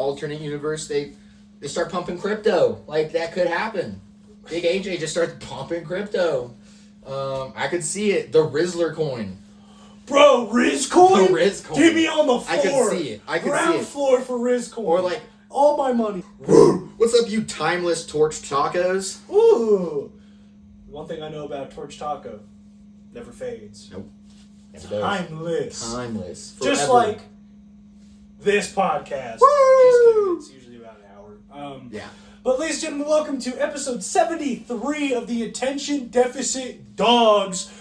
alternate universe, they start pumping crypto. Like, that could happen. Big AJ just starts pumping crypto. I could see it. The Rizzler coin. Bro, Riz coin? The Riz coin. Get me on the floor. I could see it. Ground floor for Riz coin. Or like, all my money. What's up, you timeless torch tacos? Ooh. One thing I know about a torch taco, never fades. Nope. It's timeless. Timeless. Forever. Just like this podcast. Woo! Just kidding. It's usually about an hour. Yeah. But ladies and gentlemen, welcome to episode 73 of the Attention Deficit Dawgs,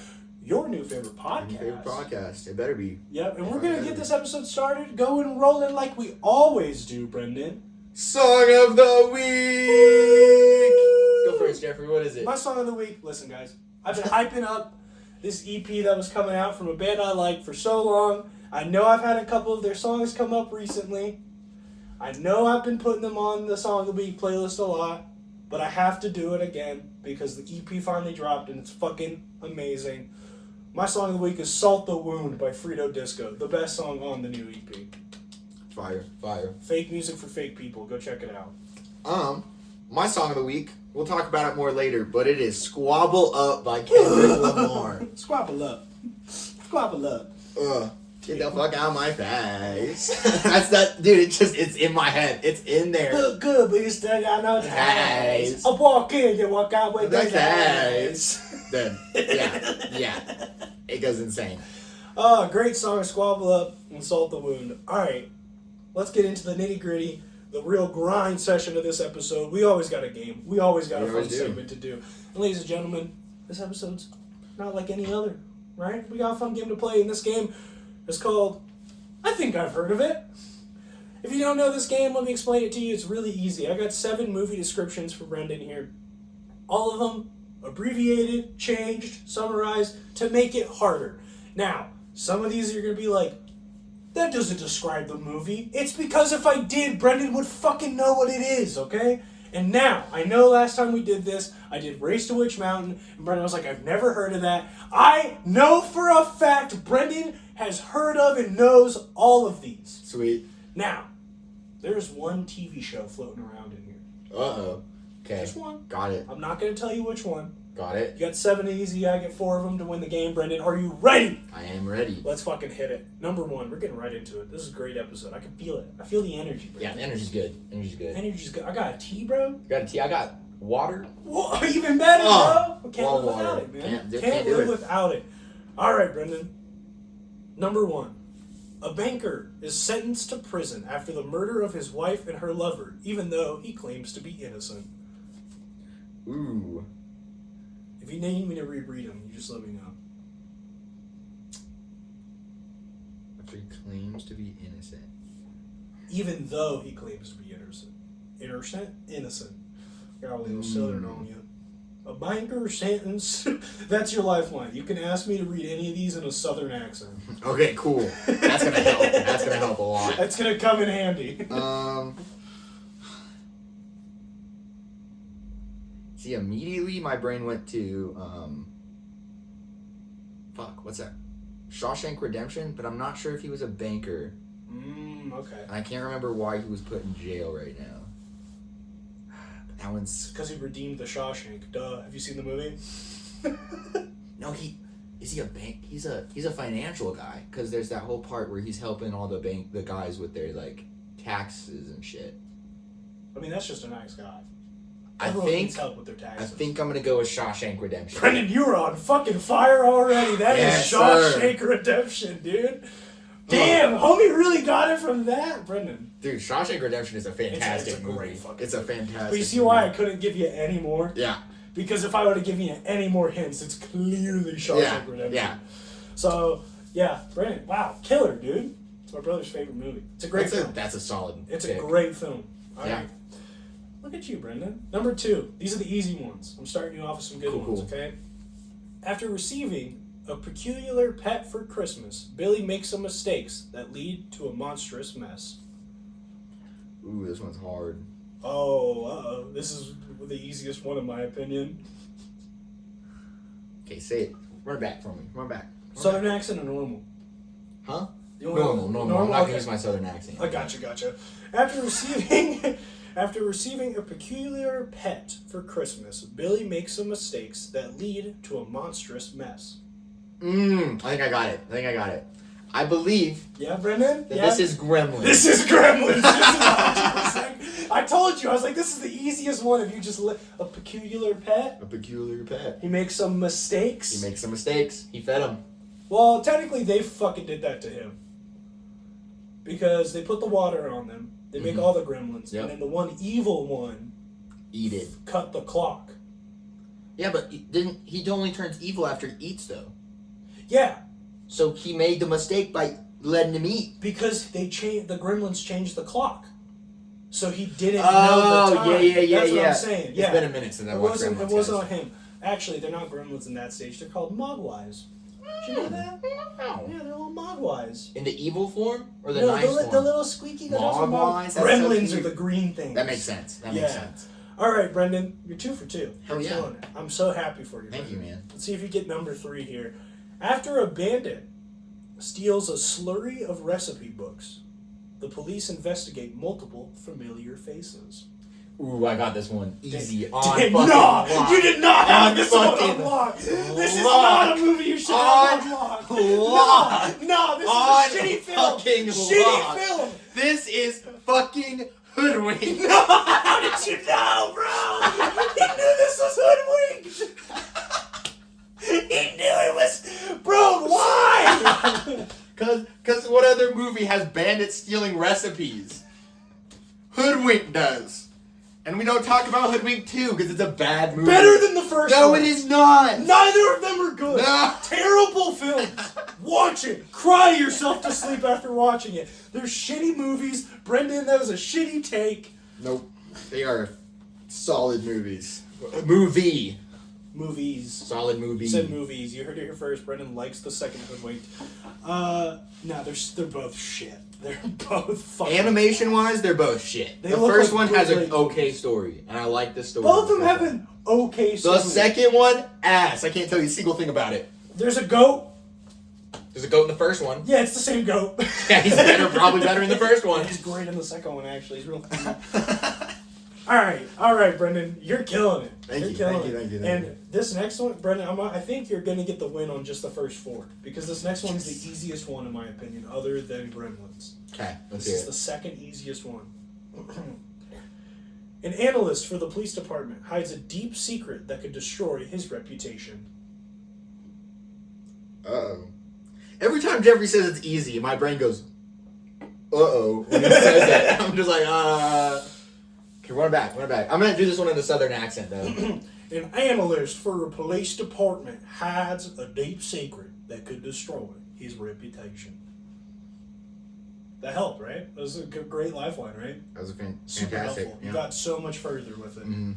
your new favorite podcast. Your favorite podcast. It better be. Yep, and we're going to get this episode started, going and rolling like we always do, Brendan. Song of the week! Go first, Jeffrey. What is it? My song of the week, listen, guys. I've been hyping up this EP that was coming out from a band I like for so long. I know I've had a couple of their songs come up recently. I know I've been putting them on the Song of the Week playlist a lot, but I have to do it again because the EP finally dropped and it's fucking amazing. My song of the week is Salt the Wound by Frito Disco, the best song on the new EP. Fire. Fake music for fake people. Go check it out. My song of the week, we'll talk about it more later, but it is Squabble Up by Kendrick Lamar. Squabble up. Squabble up. Get the fuck out of my face. That's that, dude, it's in my head. It's in there. Look good, but you still got no taste. I walk in, you walk out with the taste. Then, yeah. It goes insane. Great song, Squabble Up and Salt the Wound. Alright, let's get into the nitty gritty, the real grind session of this episode. We always got a game. We always got a fun segment to do. And ladies and gentlemen, this episode's not like any other, right? We got a fun game to play, and this game is called I Think I've Heard of It. If you don't know this game, let me explain it to you. It's really easy. I got 7 movie descriptions for Brendan here. All of them abbreviated, changed, summarized to make it harder. Now, some of these are going to be like, that doesn't describe the movie. It's because if I did, Brendan would fucking know what it is, okay? And now, I know last time we did this, I did Race to Witch Mountain, and Brendan was like, I've never heard of that. I know for a fact Brendan has heard of and knows all of these. Sweet. Now, there's one TV show floating around in here. Uh-oh. Okay. Just one. Got it. I'm not going to tell you which one. Got it. You got 7 easy, I get 4 of them to win the game. Brendan, are you ready? I am ready. Let's fucking hit it. Number 1, we're getting right into it. This is a great episode. I can feel it. I feel the energy, Brendan. Yeah, the energy's good. Energy's good. I got a tea, bro. You got a tea? I got water. Whoa, even better, bro. Can't live without water. it, man. Can't live without it. All right, Brendan. Number 1. A banker is sentenced to prison after the murder of his wife and her lover, even though he claims to be innocent. Ooh. If you need me to reread them, you just let me know. After he claims to be innocent. Even though he claims to be innocent. Innocent. Got a little southern on you. A banker sentence. That's your lifeline. You can ask me to read any of these in a southern accent. Okay, cool. That's gonna help. That's gonna help a lot. That's gonna come in handy. See, immediately my brain went to what's that? Shawshank Redemption, but I'm not sure if he was a banker. Okay. And I can't remember why he was put in jail right now. But that one's because he redeemed the Shawshank. Duh. Have you seen the movie? No, is he a bank? He's a financial guy, because there's that whole part where he's helping all the guys with their like taxes and shit. I mean, that's just a nice guy. I Everyone needs help with their think taxes. I'm gonna go with Shawshank Redemption. Brendan, you're on fucking fire already. That Yes, is Shawshank sir. Redemption, dude. Damn, homie really got it from that, Brendan. Dude, Shawshank Redemption is a fantastic it's a movie. great fucking It's a fantastic But you see why I couldn't give you any more? Yeah. Because if I would have given you any more hints, it's clearly Shawshank Redemption. Yeah. So, yeah, Brendan, wow, killer, dude. It's my brother's favorite movie. It's a great film. That's a solid It's pick. a great film. All Yeah. right. Look at you, Brendan. Number 2. These are the easy ones. I'm starting you off with some good ones, okay? After receiving a peculiar pet for Christmas, Billy makes some mistakes that lead to a monstrous mess. Ooh, this one's hard. Oh, uh-oh. This is the easiest one in my opinion. Okay, say it. Run it back for me. Run back. Southern accent or normal? Huh? Normal. I'm not going to use my southern accent. I gotcha. After receiving a peculiar pet for Christmas, Billy makes some mistakes that lead to a monstrous mess. I think I got it. I believe. Yeah, Brendan? This is Gremlins. This is Gremlins. This is 100%. I told you. I was like, this is the easiest one if you just a peculiar pet. A peculiar pet. He makes some mistakes. He fed him. Well, technically, they fucking did that to him. Because they put the water on them. They make all the gremlins. Yep. And then the one evil one... Eat it. Cut the clock. Yeah, but he only turns evil after he eats, though. Yeah. So he made the mistake by letting him eat. Because the gremlins changed the clock. So he didn't know the time. Yeah. That's what I'm saying. It's been a minute since I watched Gremlins. It wasn't on him. Actually, they're not gremlins in that stage. They're called mogwais. Did you know that? Wow. Yeah, they're all mogwais. In the evil form? Or the nice form? The little squeaky... Mogwais? Gremlins are the green things. That makes sense. All right, Brendan. You're 2 for 2. Hell yeah. I'm so happy for you. Thank you, man. Let's see if you get number 3 here. After a bandit steals a slurry of recipe books, the police investigate multiple familiar faces. Ooh, I got this one. Easy. You did not have this one on lock. This is not a movie you should have on lock. No, this is a shitty film. Shitty film. This is fucking Hoodwink. No, how did you know, bro? He knew this was Hoodwink. He knew it was... Bro, why? Because what other movie has bandits stealing recipes? Hoodwink does. And we don't talk about Hoodwink 2 because it's a bad movie. Better than the first one. No, it is not. Neither of them are good. No. Terrible films. Watch it. Cry yourself to sleep after watching it. They're shitty movies. Brendan, that was a shitty take. Nope. They are solid movies. Movies. Solid movie. You said movies. You heard it here first. Brendan likes the second Hoodwinked. No, they're both shit. They're both fucking... Animation-wise, they're both shit. The first one has an okay story, and I like the story. Both of them have an okay story. The second one, ass. I can't tell you a single thing about it. There's a goat. There's a goat in the first one. Yeah, it's the same goat. Yeah, he's probably better in the first one. He's great in the second one, actually. He's real funny. All right, Brendan. You're killing it. Thank you. And this next one, Brendan, I think you're going to get the win on just the first 4. Because this next one's the easiest one, in my opinion, other than Gremlins. Okay, let's This is the second easiest one. An analyst for the police department hides a deep secret that could destroy his reputation. Uh-oh. Every time Jeffrey says it's easy, my brain goes, uh-oh, when he says it. I'm just like, Okay, run it back. I'm going to do this one in a southern accent, though. An analyst for a police department hides a deep secret that could destroy his reputation. That helped, right? That was a great lifeline, right? That was fantastic. Super helpful. Yeah. You got so much further with it. Mm.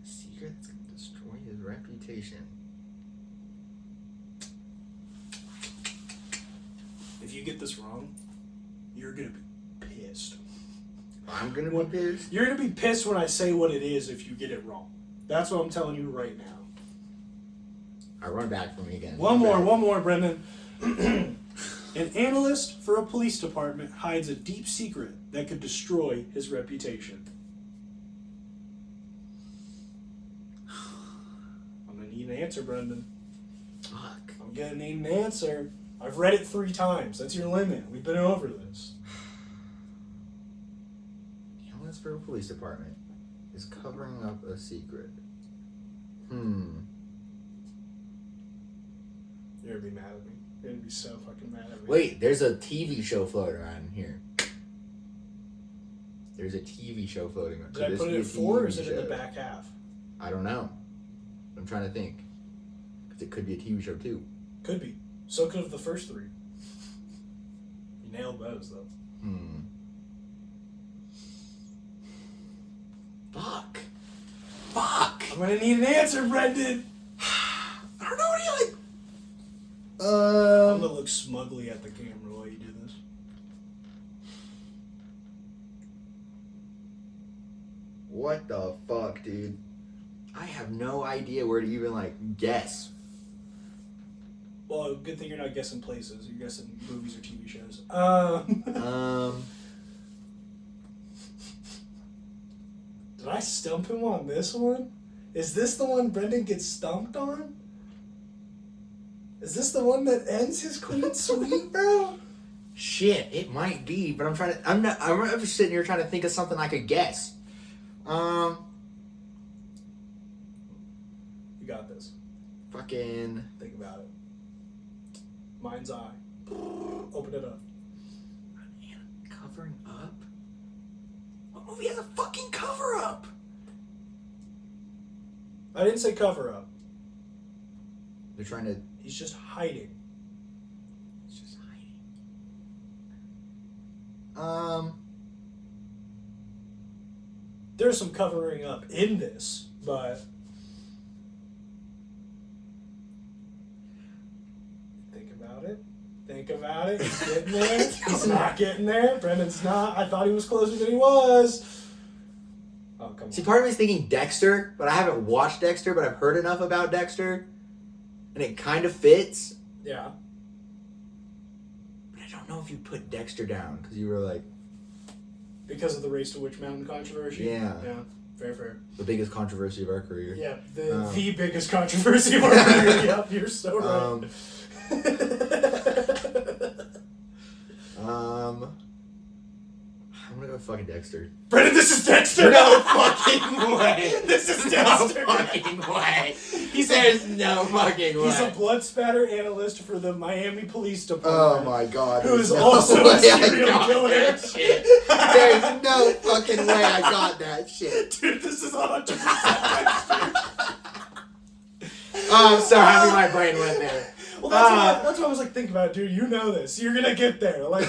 Secret that could destroy his reputation. If you get this wrong, you're going to be pissed. I'm going to be pissed? You're going to be pissed when I say what it is if you get it wrong. That's what I'm telling you right now. All right, run back for me again. One more, Brendan. An analyst for a police department hides a deep secret that could destroy his reputation. I'm going to need an answer, Brendan. Fuck. I'm going to need an answer. I've read it 3 times. That's your limit. We've been over this. The analyst for a police department is covering up a secret. You're going to be mad at me. You're going to be so fucking mad at me. Wait, there's a TV show floating around here. There's a TV show floating around. Did I put it at 4 or is it in the back half? I don't know. I'm trying to think. Because it could be a TV show too. Could be. So could have the first 3. You nailed those, though. Fuck. I'm going to need an answer, Brendan. I don't know what you like. I'm going to look smugly at the camera while you do this. What the fuck, dude? I have no idea where to even, guess. Well, good thing you're not guessing places. You're guessing movies or TV shows. Did I stump him on this one? Is this the one Brendan gets stumped on? Is this the one that ends his clean sweep, bro? Shit, it might be, but I'm just sitting here trying to think of something I could guess. You got this. Fucking... Think about it. Mind's eye. Open it up. Covering up? What movie has a fucking cover up? I didn't say cover up. They're trying to... He's just hiding. He's just hiding. There's some covering up in this, but... Think about it. He's getting there. He's not getting there. Brendan's not. I thought he was closer than he was. Oh, come on. See, part of me is thinking Dexter, but I haven't watched Dexter, but I've heard enough about Dexter, and it kind of fits. Yeah. But I don't know if you put Dexter down, because you were like... Because of the Race to Witch Mountain controversy? Yeah. Yeah. Fair. The biggest controversy of our career. Yeah, the biggest controversy of our career. Yep, you're so right. I'm gonna go fucking Dexter. Brendan, this is Dexter! No fucking way! This is Dexter! No fucking way! There's no fucking way. He's a blood spatter analyst for the Miami Police Department. Oh my god. Who is also a serial killer. There's no fucking way I got that shit. Dude, this is 100% Dexter. Oh, I'm so happy my brain went there. Well, that's why I was like, think about it, dude. You know this. You're gonna get there. Like,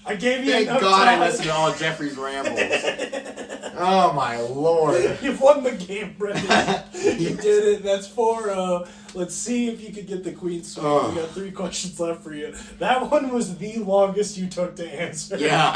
I gave you Thank enough God time. I listened to all of Jeffrey's rambles. Oh my lord. You've won the game, Brendan. You did it. That's 4-0. Let's see if you could get the queen sweep. We got 3 questions left for you. That one was the longest you took to answer. Yeah.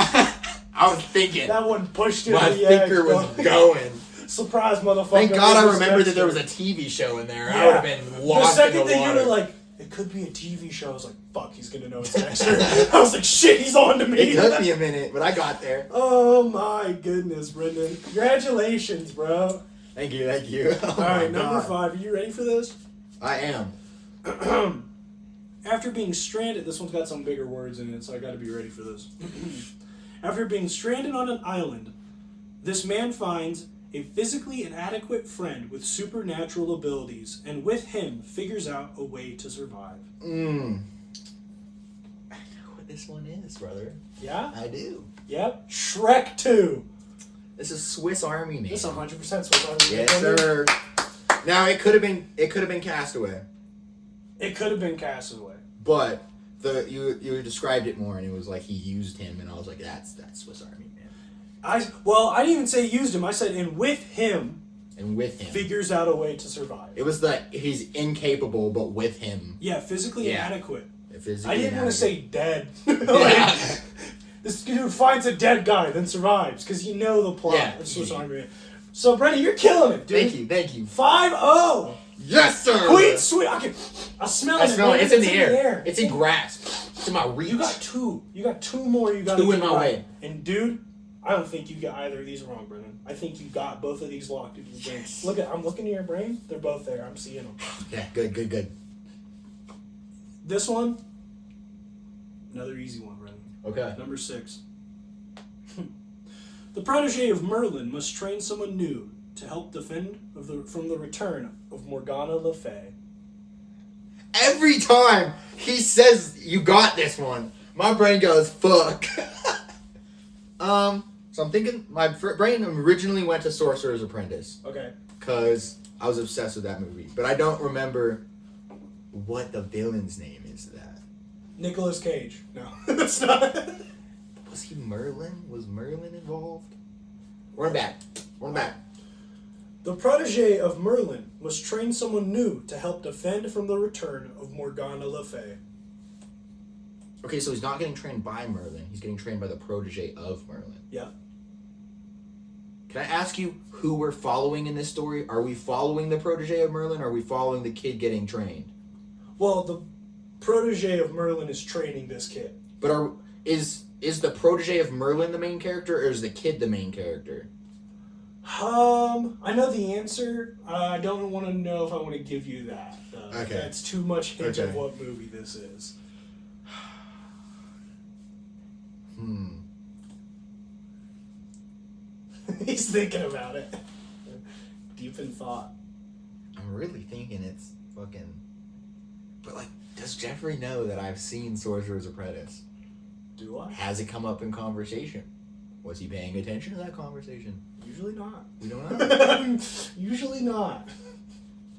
I was thinking. That one pushed it my to the edge. thinker was going. Surprise, motherfucker. Thank God I remembered that there was a TV show in there. Yeah. I would have been lost in the water. The second that you were like, it could be a TV show, I was like, fuck, he's gonna know it's Dexter. I was like, shit, he's on to me. It took me a minute, but I got there. Oh my goodness, Brendan. Congratulations, bro. Thank you. Oh Alright, number 5. Are you ready for this? I am. After being stranded, this one's got some bigger words in it, so I gotta be ready for this. After being stranded on an island, this man finds a physically inadequate friend with supernatural abilities, and with him figures out a way to survive. I know what this one is, brother. Yeah? I do. Yep. Shrek 2. This is Swiss Army Man. This is 100% Swiss Army Man. Yes, sir. Now it could have been Castaway. It could have been Castaway. But you described it more, and it was like he used him, and I was like, that's Swiss Army Man. I didn't even say used him. I said, and with him, figures out a way to survive. It was like he's incapable, but with him. Yeah, physically inadequate. Physically I didn't want to say dead. Yeah. This dude finds a dead guy, then survives, because you know the plot of Swiss Army Man. So, Brendan, you're killing it, dude. Thank you. 5-0. Yes, sir. Queen sweep. I smell it. It's in the air. It's in grasp. It's in my reach. You got 2. You got 2 more. You got 2 in my way. And dude, I don't think you got either of these wrong, Brendan. I think you got both of these locked in your brain. Look I'm looking at your brain. They're both there. I'm seeing them. Yeah, good. This one, another easy one, Brendan. Okay. Number 6. The protege of Merlin must train someone new to help defend from the return of Morgana Le Fay. Every time he says you got this one, my brain goes, fuck. So I'm thinking, my brain originally went to Sorcerer's Apprentice. Okay. Because I was obsessed with that movie. But I don't remember what the villain's name is to that. Nicolas Cage. No, that's not. Was he Merlin? Was Merlin involved? Run back. The protege of Merlin must train someone new to help defend from the return of Morgana Le Fay. Okay, so he's not getting trained by Merlin. He's getting trained by the protege of Merlin. Yeah. Can I ask you who we're following in this story? Are we following the protege of Merlin, or are we following the kid getting trained? Well, the protege of Merlin is training this kid. But is the protege of Merlin the main character, or is the kid the main character? I know the answer. I don't want to know if I want to give you that. Okay. That's too much hint of what movie this is. He's thinking about it. Deep in thought. I'm really thinking it's fucking... But, like, does Jeffrey know that I've seen Sorcerer's Apprentice? Do I? Has it come up in conversation? Was he paying attention to that conversation? Usually not. We don't know. Usually not.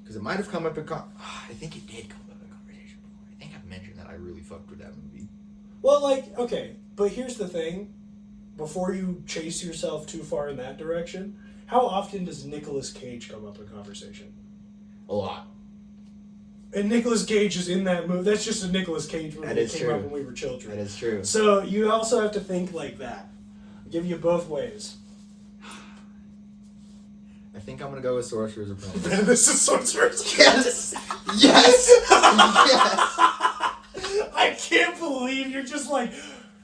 Because it might have come up in I think it did come up in conversation before. I think I've mentioned that I really fucked with that movie. Well, like, okay, but here's the thing. Before you chase yourself too far in that direction, how often does Nicolas Cage come up in conversation? A lot. And Nicolas Cage is in that movie. That's just a Nicolas Cage movie that came out when we were children. That is true. So you also have to think like that. I'll give you both ways. I think I'm gonna go with Sorcerer's Apprentice. This is Sorcerer's Yes! Yes! Yes! I can't believe you're just like...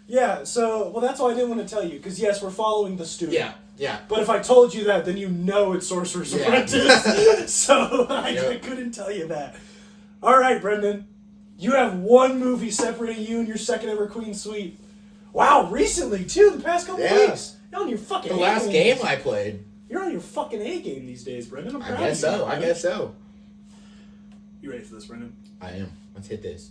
Yeah, so... Well, that's why I didn't want to tell you. Because, yes, we're following the student. Yeah. But if I told you that, then you know it's Sorcerer's Apprentice. So I couldn't tell you that. All right, Brendan. You have one movie separating you and your second ever Queen Suite. Wow, recently, too. The past couple weeks. You're on your fucking The last game I played. You're on your fucking A game these days, Brendan. I'm proud I guess of you. so. I guess so. You ready for this, Brendan? I am. Let's hit this.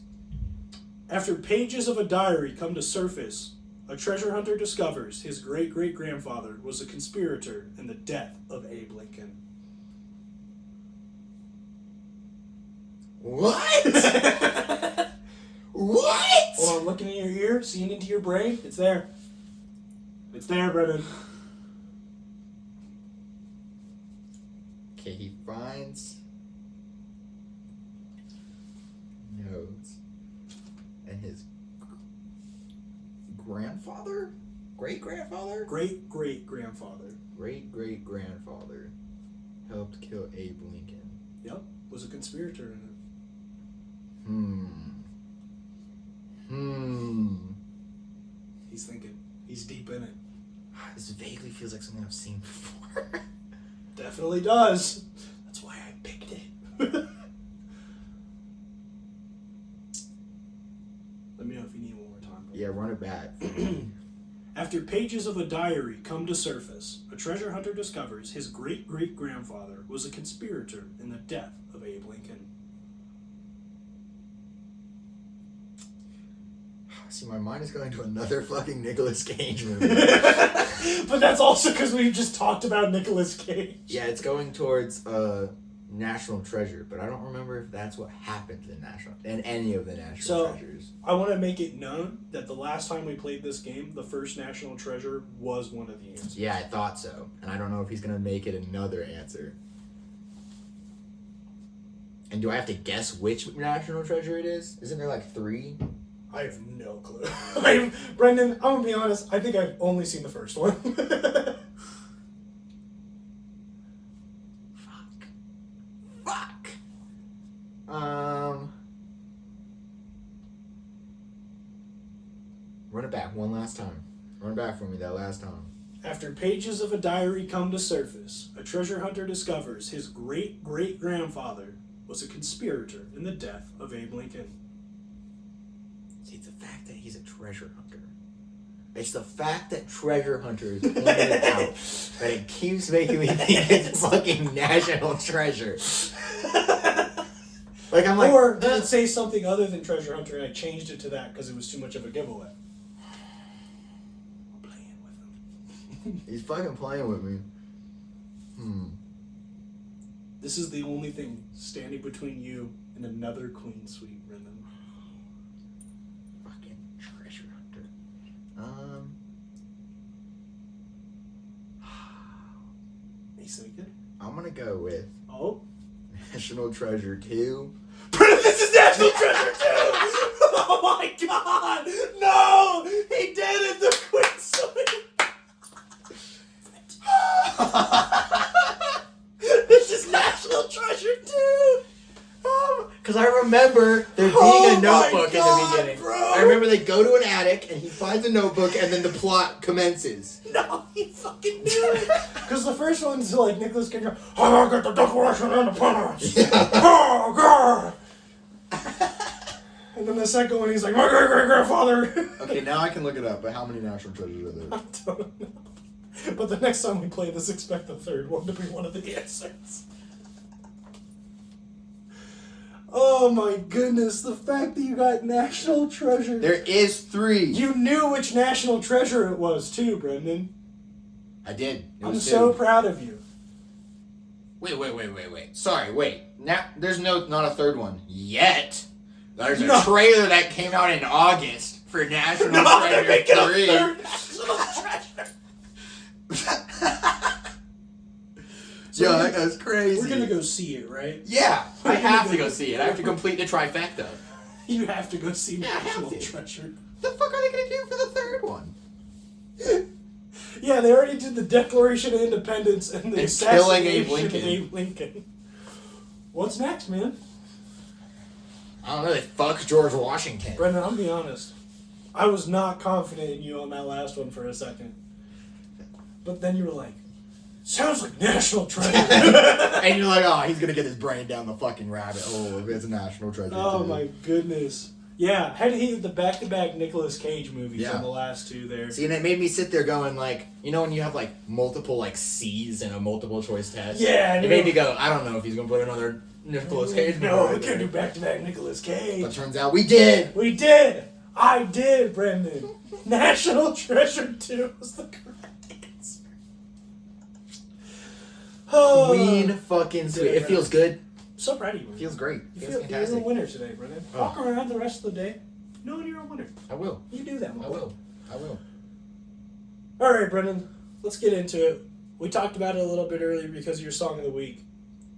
After pages of a diary come to surface, a treasure hunter discovers his great-great-grandfather was a conspirator in the death of Abe Lincoln. What? What? Hold on, looking in your ear, seeing into your brain. It's there. It's there, Brendan. Okay, he finds notes and his grandfather? Great-grandfather? Great-great-grandfather. Great-great-grandfather helped kill Abe Lincoln. Yep, was a conspirator in it. He's thinking. He's deep in it. This vaguely feels like something I've seen before. Definitely does. That's why I picked it. Let me know if you need one more time. Yeah, run it back. After pages of a diary come to surface, a treasure hunter discovers his great-great-grandfather was a conspirator in the death of Abe Lincoln. See, my mind is going to another fucking Nicolas Cage movie. But that's also because we just talked about Nicolas Cage. Yeah, it's going towards National Treasure, but I don't remember if that's what happened in any of the National Treasures. I want to make it known that the last time we played this game, the first National Treasure was one of the answers. Yeah, I thought so. And I don't know if he's going to make it another answer. And do I have to guess which National Treasure it is? Isn't there like 3? I have no clue. Brendan, I'm going to be honest, I think I've only seen the first one. Fuck. Run it back one last time. Run it back for me that last time. After pages of a diary come to surface, a treasure hunter discovers his great-great-grandfather was a conspirator in the death of Abe Lincoln. See, it's the fact that he's a treasure hunter. It's the fact that treasure hunters pointed it out that it keeps making me think it's fucking National Treasure. Like, I'm like... Or did it say something other than treasure hunter and I changed it to that because it was too much of a giveaway? I'm playing with him. He's fucking playing with me. This is the only thing standing between you and another Queen Suite, Brendan. Fucking treasure hunter. He's thinking. I'm gonna go with Oh? National Treasure 2. This is National Treasure 2! Oh my god! No! He did it! The Queen Suite! This is National Treasure 2! Because I remember there being Oh a notebook my in God, the beginning. bro. I remember they go to an attic and he finds a notebook and then the plot commences. No, he fucking knew it. Because the first one's like Nicolas Cage. I got the Declaration of Independence. Oh God. And then the second one, he's like, my great great grandfather. Okay, now I can look it up. But how many national treasures are I there? don't know. But the next time we play this, expect the third one to be one of the answers. Oh my goodness, the fact that you got National Treasure. There is 3. You knew which National Treasure it was too, Brendan. I did. It I'm was so 2. proud of you. Wait. Sorry, wait. Now there's not a third one yet. There's a No. trailer that came out in August for National No, they're Treasure making a 3. third National Treasure. So Yo, that guy's crazy. We're gonna go see it, right? Yeah, I We're gonna have to go- go see it. I have to complete the trifecta. You have to go see Yeah, I have National to. Treasure. The fuck are they gonna do for the third one? Yeah, they already did the Declaration of Independence and the And assassination killing Abe of Lincoln. Abe Lincoln. What's next, man? I don't know. They fuck George Washington. Brendan, I'll be honest. I was not confident in you on that last one for a second. But then you were like, sounds like National Treasure. And you're like, oh, he's gonna get his brain down the fucking rabbit hole if it's a national treasure. Oh too. my goodness. Yeah, had he the back-to-back Nicolas Cage movies Yeah. on the last 2 there. See, and it made me sit there going like, you know, when you have like multiple like C's in a multiple choice test. Yeah, I It know. made me go, I don't know if he's gonna put another Nicolas Cage movie. No, right we can't do there. back-to-back Nicolas Cage. But turns out we did. We did! I did, Brendan. National Treasure 2 was the correct answer. Oh, Queen fucking sweet. It feels good. so proud of you. It Man. feels great. You Feels feel, you're a fantastic. winner today, Brendan. Oh. Walk around the rest of the day knowing you're a winner. I will. You do that, my I boy. will. I will. All right, Brendan, let's get into it. We talked about it a little bit earlier because of your song of the week,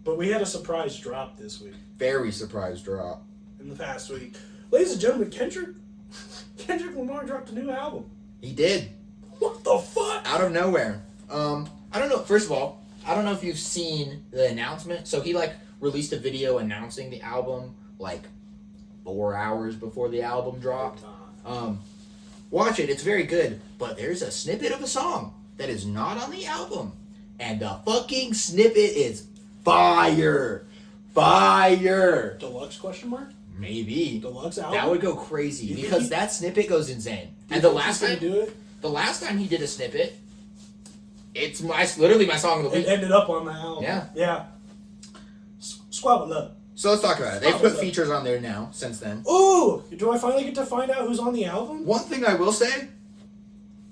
but we had a surprise drop this week. Very surprised drop. In the past week, ladies and gentlemen, Kendrick Lamar dropped a new album. He did. What the fuck? Out of nowhere. I don't know. First of all, I don't know if you've seen the announcement. So he like released a video announcing the album like 4 hours before the album dropped. Watch it. It's very good. But there's a snippet of a song that is not on the album, and the fucking snippet is fire. Fire. Deluxe question mark? Maybe. Deluxe album? That would go crazy You think because he- that snippet goes insane. Do you And the think last he's time, gonna do it? the last time he did a snippet, it's literally my song of the It week. ended up on the album. Yeah. Yeah. Squabble up. So let's talk about it. They've Oh, put okay. features on there now since then. Ooh! Do I finally get to find out who's on the album? One thing I will say,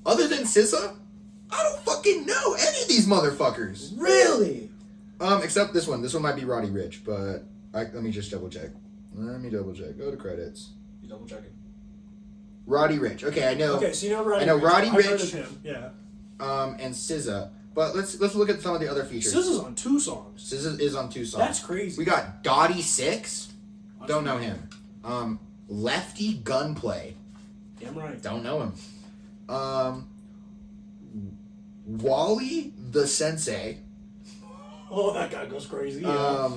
other than SZA, I don't fucking know any of these motherfuckers. Really? Except this one. This one might be Roddy Ricch, but let me just double check. Go to credits. You double checking. Roddy Ricch. Okay, I know. Okay, so you know Roddy I know Ricch. Roddy I've heard Ricch. of him. Yeah. And SZA. But let's look at some of the other features. SZA's on 2 songs. SZA is on 2 songs. That's crazy. We got Dottie 6. Don't know him. Lefty Gunplay. Damn right. Don't know him. Wally the Sensei. Oh, that guy goes crazy. Yeah.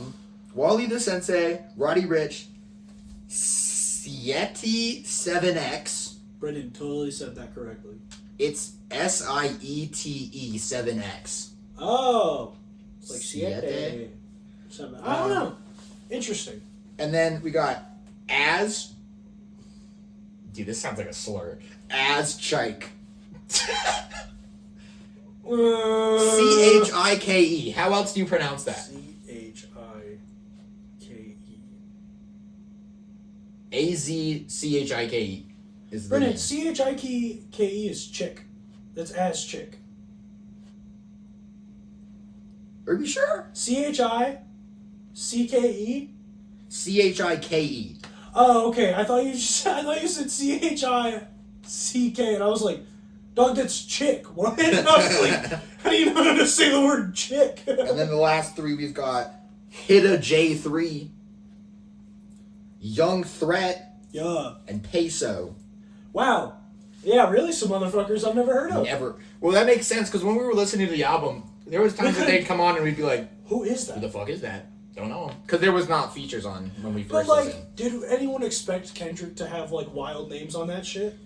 Wally the Sensei, Roddy Ricch, Siete 7X. Brendan totally said that correctly. It's SIETE 7X. Oh. It's like Siete? Siete. Something. I don't know. Interesting. And then we got As. Dude, this sounds like a slur. As Chike. CHIKE. How else do you pronounce that? CHIKE. AZCHIKE is the Brennan, name. CHIKE is chick. That's as chick. Are you sure? CHICKE? CHIKE. Oh, okay. I thought you said CHICK, and I was like, dog, that's chick. What? And I was like, how do you know how to say the word chick? And then the last 3 we've got Hitta J3, Young Threat, Yeah. and Peso. Wow. Yeah, really, some motherfuckers I've never heard of. Never. Well, that makes sense because when we were listening to the album, there was times that they'd come on and we'd be like, Who is "Who that? the fuck is that?" Don't know. Because there was not features on when we But first like, listened. did anyone expect Kendrick to have like wild names on that shit?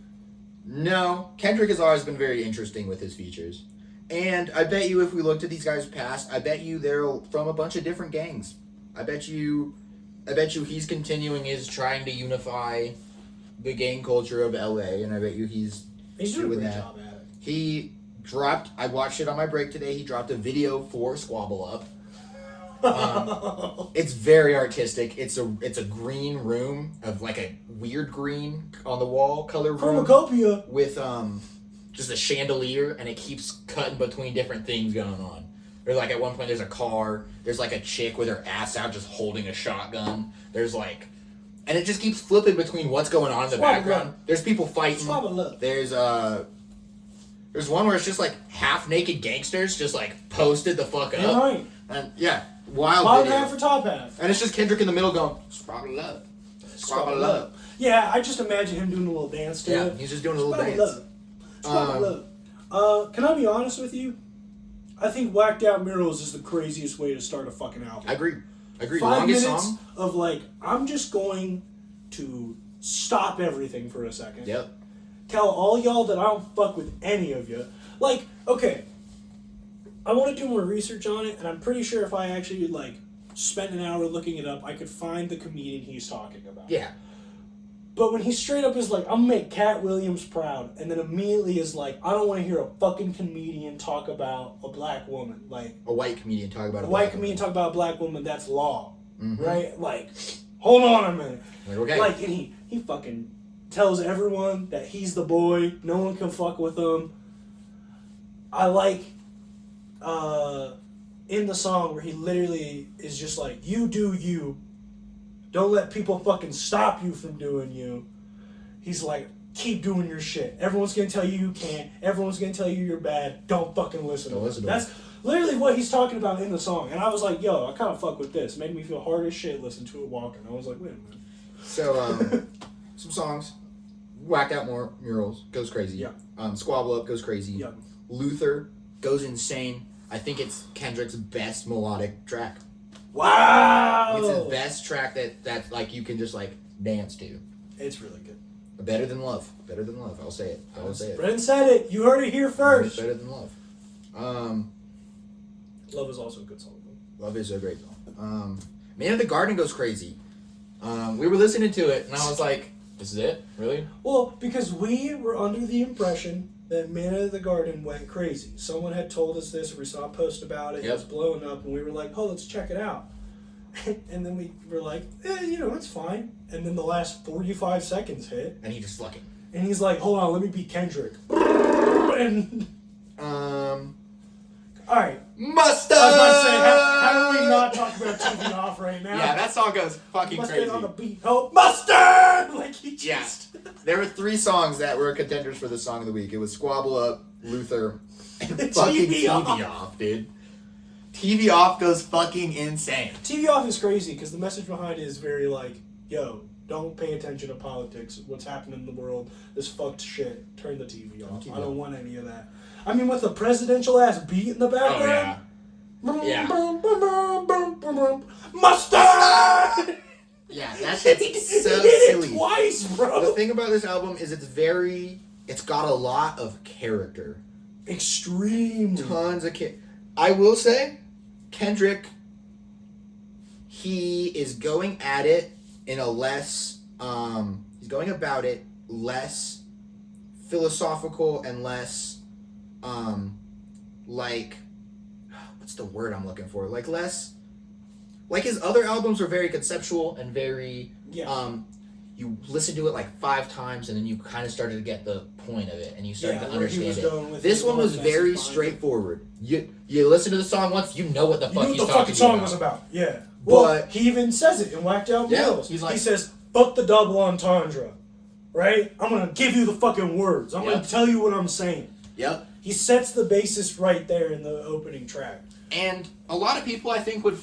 No. Kendrick has always been very interesting with his features. And I bet you if we looked at these guys' past, I bet you they're from a bunch of different gangs. I bet you he's continuing his trying to unify the gang culture of LA, and I bet you he's doing a great that. job at it. He dropped, I watched it on my break today, he dropped a video for Squabble Up. It's very artistic. It's a green room of like a weird green on the wall color room Chromacopia with just a chandelier, and it keeps cutting between different things going on. There's like at one point there's a car, there's like a chick with her ass out just holding a shotgun. There's like, and it just keeps flipping between what's going on in the background. There's people fighting. There's one where it's just like half naked gangsters just like posted the fuck up. Right. And yeah, wild Bottom video. half or top half. And it's just Kendrick in the middle going, Squabble Up. Squabble Up. Yeah, I just imagine him doing a little dance to it. Yeah, he's just doing a little dance. Squabble Up. Can I be honest with you? I think Whacked Out Murals is the craziest way to start a fucking album. I agree. 5 Longest minutes song. of like, I'm just going to stop everything for a second. Yep. Tell all y'all that I don't fuck with any of you. Like, okay, I want to do more research on it, and I'm pretty sure if I actually like spent an hour looking it up, I could find the comedian he's talking about. Yeah. But when he straight up is like, I'm gonna make Cat Williams proud, and then immediately is like, I don't want to hear a fucking comedian talk about a black woman. Like, A white comedian talk about a white comedian talk about a black woman, that's law. Mm-hmm. Right? Like, hold on a minute. Okay. Like, and he fucking tells everyone that he's the boy, no one can fuck with him. I like, in the song where he literally is just like, you do you. Don't let people fucking stop you from doing you. He's like, keep doing your shit. Everyone's gonna tell you can't. Everyone's gonna tell you you're bad. Don't fucking listen to them. That's literally what he's talking about in the song. And I was like, yo, I kind of fuck with this. It made me feel hard as shit listening to it walking. I was like, wait a minute. So, some songs. Whacked Out Murals goes crazy. Yeah. Squabble Up goes crazy. Yeah. Luther goes insane. I think it's Kendrick's best melodic track. Wow! It's his best track that like you can just like dance to. It's really good. Better than Love. Better than Love. I'll say it. Brendan said it. You heard it here first. Better than Love. Love is also a good song. Love is a great song. Man of the Garden goes crazy. We were listening to it and I was like, this is it? Really? Well, because we were under the impression that Man of the Garden went crazy. Someone had told us this, or we saw a post about it, It was blowing up, and we were like, oh, let's check it out. And then we were like, it's fine. And then the last 45 seconds hit. And he just fucking... And he's like, hold on, let me be Kendrick. And... Alright. Mustard! I was about to say, how do we not talk about TV Off right now? Yeah, that song goes fucking Mustard crazy. on the beat. Oh, Mustard! Like, he just... Yeah. There were 3 songs that were contenders for the Song of the Week. It was Squabble Up, Luther, and fucking TV Off, dude. TV Off goes fucking insane. TV Off is crazy because the message behind it is very like, yo, don't pay attention to politics, what's happening in the world, this fucked shit, turn the TV off. I don't want any of that. I mean, with the presidential ass beat in the background. Oh, yeah. Mustard! Yeah, that shit's so silly. Twice, bro. The thing about this album is it's got a lot of character. Extreme. Tons of I will say, Kendrick, he is going at it in a less, he's going about it less philosophical and less, like, what's the word I'm looking for? Like less, like his other albums were very conceptual and very, you listen to it like 5 times and then you kind of started to get the point of it and you started to understand it. This one was very straightforward. You listen to the song once, you know what the fuck he's talking about. You knew what the fucking song was about. Yeah. Well, he even says it in Whacked Out Murals. He says, fuck the double entendre. Right? I'm going to give you the fucking words. I'm going to tell you what I'm saying. Yep. He sets the basis right there in the opening track. And a lot of people, I think, would